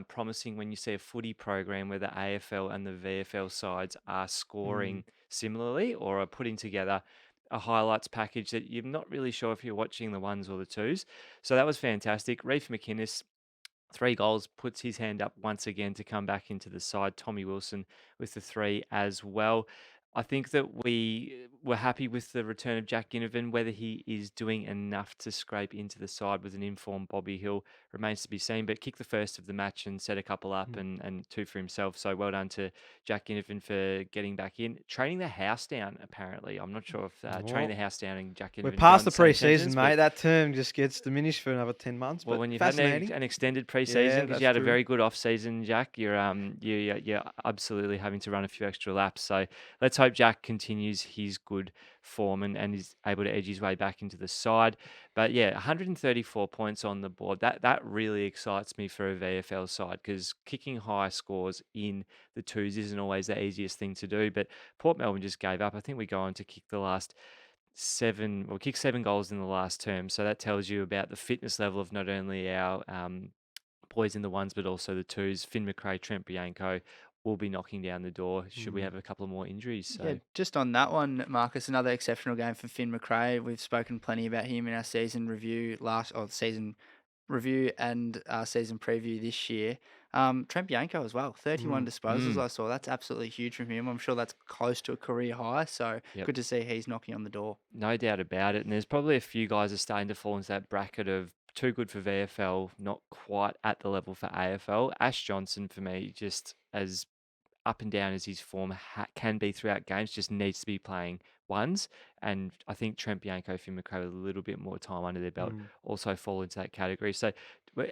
promising when you see a footy program where the AFL and the VFL sides are scoring similarly or are putting together a highlights package that you're not really sure if you're watching the ones or the twos. So that was fantastic. Reef McInnes, 3 goals, puts his hand up once again to come back into the side. Tommy Wilson with the 3 as well. I think that we were happy with the return of Jack Ginnivan. Whether he is doing enough to scrape into the side with an informed Bobby Hill remains to be seen, but kicked the first of the match and set a couple up and 2 for himself. So well done to Jack Ginnivan for getting back in. Training the house down, apparently. I'm not sure if training the house down and Jack Ginnivan We're go past in the same preseason, sentence, mate. That term just gets diminished for another 10 months. Well, But when you've had fascinating. an extended preseason, Yeah, because that's you had a true. very good off season, Jack, you're absolutely having to run a few extra laps. So let's hope Jack continues his good form and is able to edge his way back into the side. But yeah, 134 points on the board. That really excites me for a VFL side, because kicking high scores in the twos isn't always the easiest thing to do. But Port Melbourne just gave up. I think we go on to kick the last 7 goals in the last term. So that tells you about the fitness level of not only our boys in the ones, but also the twos. Finn McRae, Trent Bianco will be knocking down the door should we have a couple of more injuries. So Yeah, just on that one, Marcus, another exceptional game for Finn McRae. We've spoken plenty about him in our season review season review and season preview this year. Trent Bianco as well, 31 disposals I saw. That's absolutely huge from him. I'm sure that's close to a career high. So Yep. good to see he's knocking on the door. No doubt about it. And there's probably a few guys that are starting to fall into that bracket of too good for VFL, not quite at the level for AFL. Ash Johnson, for me, just as up and down as his form can be throughout games, just needs to be playing ones. And I think Trent Bianco, Finn McRae with a little bit more time under their belt also fall into that category. So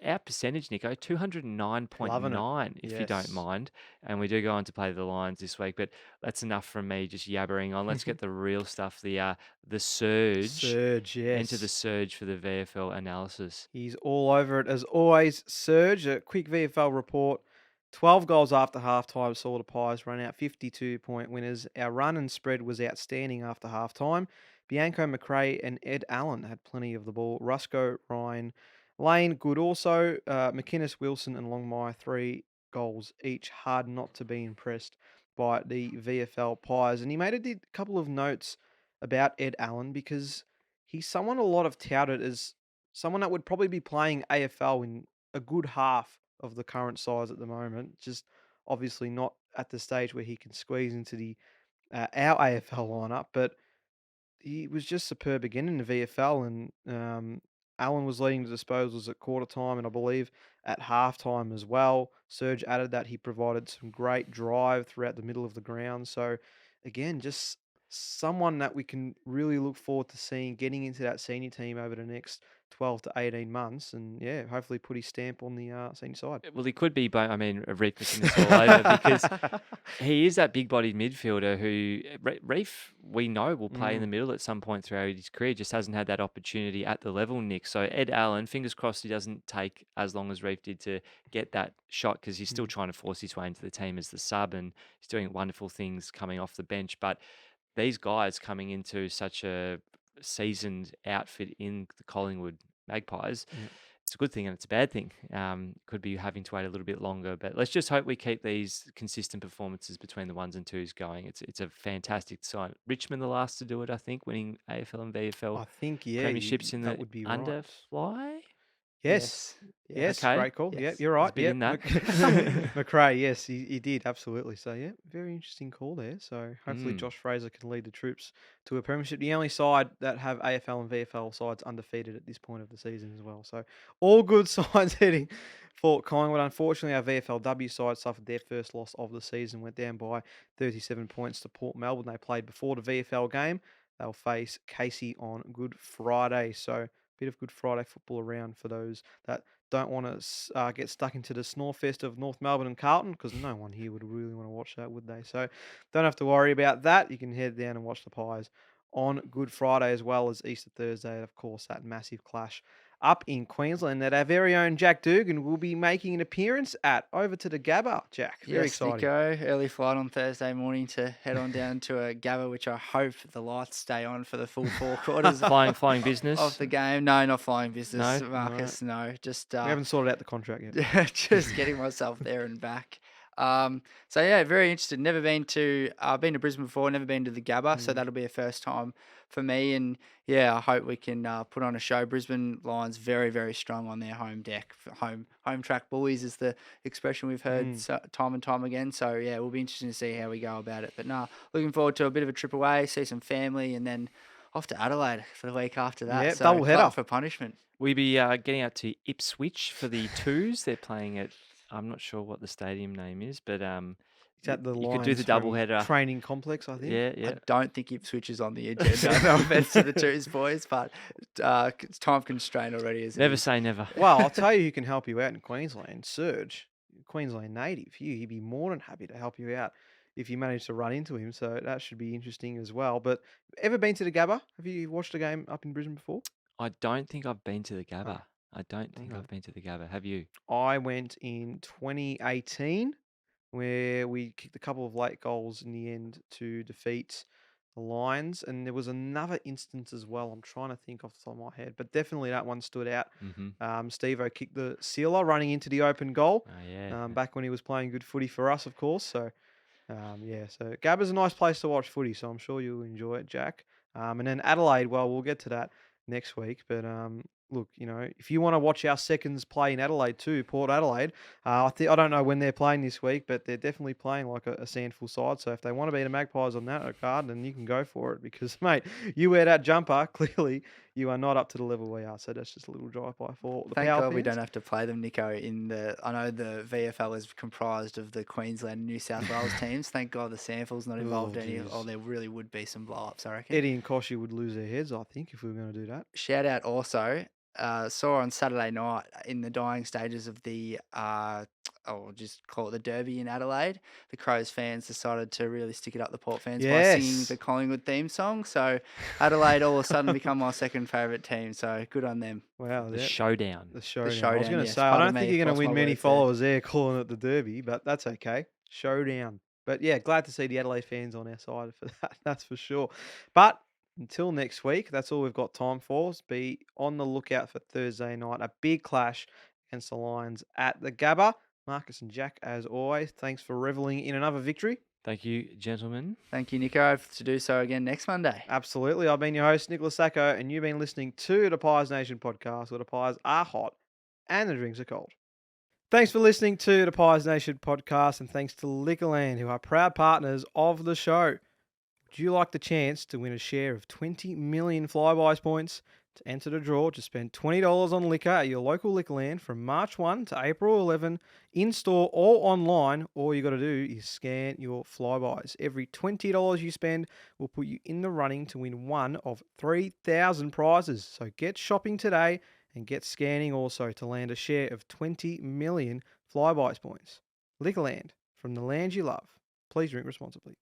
our percentage, Nico, 209.9, if you don't Yes. mind. And we do go on to play the Lions this week, but that's enough from me just yabbering on. Let's get the real stuff, the surge. Surge, yes. Enter the surge for the VFL analysis. He's all over it as always. Surge, a quick VFL report. 12 goals after halftime saw the Pies run out 52-point winners. Our run and spread was outstanding after halftime. Bianco, McRae and Ed Allen had plenty of the ball. Rusco, Ryan, Lane, good also. McInnes, Wilson and Longmire, 3 goals each. Hard not to be impressed by the VFL Pies. And he made a couple of notes about Ed Allen, because he's someone a lot of touted as someone that would probably be playing AFL in a good half of the current size at the moment. Just obviously not at the stage where he can squeeze into the our AFL lineup, but he was just superb again in the VFL. And Allen was leading the disposals at quarter time, and I believe at halftime as well. Serge added that he provided some great drive throughout the middle of the ground. So again, just someone that we can really look forward to seeing getting into that senior team over the next 12 to 18 months, and yeah, hopefully put his stamp on the senior side. Well, he could be, but I mean, Reef McInnes all over, because he is that big-bodied midfielder who Reef, we know, will play in the middle at some point throughout his career. Just hasn't had that opportunity at the level, Nick. So Ed Allen, fingers crossed he doesn't take as long as Reef did to get that shot, because he's still trying to force his way into the team as the sub, and he's doing wonderful things coming off the bench. But these guys coming into such a seasoned outfit in the Collingwood Magpies, it's a good thing and it's a bad thing. Could be having to wait a little bit longer, but let's just hope we keep these consistent performances between the ones and twos going. It's a fantastic sign. Richmond the last to do it, I think, winning AFL and VFL I think, yeah, premierships in that the would be right. underfly. Yes. Yes, Okay. great call. Yes. Yep, you're right. big in that. McRae, yes, he did, absolutely. So, yeah, very interesting call there. So, hopefully Josh Fraser can lead the troops to a premiership. The only side that have AFL and VFL sides undefeated at this point of the season as well. So, all good signs heading for Collingwood. Unfortunately, our VFLW side suffered their first loss of the season, went down by 37 points to Port Melbourne. They played before the VFL game. They'll face Casey on Good Friday. So, bit of Good Friday football around for those that don't want to get stuck into the snorefest of North Melbourne and Carlton, because no one here would really want to watch that, would they? So don't have to worry about that. You can head down and watch the Pies on Good Friday, as well as Easter Thursday. Of course, that massive clash up in Queensland that our very own Jack Dugan will be making an appearance at. Over to the Gabba, Jack. Very exciting. Nico, early flight on Thursday morning to head on down to a Gabba, which I hope the lights stay on for the full 4 quarters Flying business of the game. No, not flying business, No? Marcus. No, just We haven't sorted out the contract yet. just getting myself there and back. So yeah, very interested. Never been to been to Brisbane before, never been to the Gabba, so that'll be a first time for me. And yeah, I hope we can put on a show. Brisbane Lions very, very strong on their home deck. Home track bullies is the expression we've heard time and time again. So yeah, we'll be interesting to see how we go about it. But nah, looking forward to a bit of a trip away, see some family, and then off to Adelaide for the week after that. Yeah, So double header. glutton for punishment. We be getting out to Ipswich for the twos. They're playing at, I'm not sure what the stadium name is, but It's at the you could do the Lions double home header. training complex, I think. Yeah, yeah. I don't think Ipswich is on the agenda. No offense to the twos boys, but it's time constraint already. As it Never is. say never. Well, I'll tell you who can help you out in Queensland. Serge, Queensland native. He'd be more than happy to help you out if you manage to run into him. So that should be interesting as well. But ever been to the Gabba? Have you watched a game up in Brisbane before? I don't think I've been to the Gabba. Oh, I don't think okay. I've been to the Gabba. Have you? I went in 2018 where we kicked a couple of late goals in the end to defeat the Lions. And there was another instance as well. I'm trying to think off the top of my head, but definitely that one stood out. Mm-hmm. Steve-O kicked the sealer running into the open goal. Oh, yeah. Back when he was playing good footy for us, of course. So, yeah, so Gabba's a nice place to watch footy, so I'm sure you'll enjoy it, Jack. And then Adelaide, well, we'll get to that next week. But look, if you want to watch our seconds play in Adelaide too, Port Adelaide, I don't know when they're playing this week, but they're definitely playing like a Sandful side. So if they want to beat the Magpies on that regard, then you can go for it because, mate, you wear that jumper, clearly you are not up to the level we are. So that's just a little drive-by for the Thank Power God we fans. don't have to play them, Nico. I know the VFL is comprised of the Queensland and New South Wales teams. Thank God the Sandful's not involved any. jeez. Or there really would be some blow-ups, I reckon. Eddie and Koshy would lose their heads, I think, if we were going to do that. Shout out also, saw on Saturday night in the dying stages of the, I'll just call it the Derby in Adelaide, the Crows fans decided to really stick it up the Port fans by singing Yes. the Collingwood theme song. So Adelaide all of a sudden become my second favourite team. So good on them. Wow, The yeah. showdown. The showdown. I was showdown, going to yes. say, I Pardon don't think me, you're going lost to win my many words there. followers there calling it the Derby, but that's okay. Showdown. But yeah, glad to see the Adelaide fans on our side for that. That's for sure. But until next week, that's all we've got time for. Be on the lookout for Thursday night, a big clash against the Lions at the Gabba. Marcus and Jack, as always, thanks for reveling in another victory. Thank you, gentlemen. Thank you, Nico, to do so again next Monday. Absolutely. I've been your host, Nicholas Sacco, and you've been listening to the Pies Nation podcast, where the pies are hot and the drinks are cold. Thanks for listening to the Pies Nation podcast, and thanks to Liquorland, who are proud partners of the show. Would you like the chance to win a share of 20 million Flybuys points? To enter the draw, just spend $20 on liquor at your local Liquorland from March 1 to April 11, in-store or online. All you got to do is scan your Flybuys. Every $20 you spend will put you in the running to win one of 3,000 prizes. So get shopping today and get scanning also to land a share of 20 million Flybuys points. Liquorland, from the land you love. Please drink responsibly.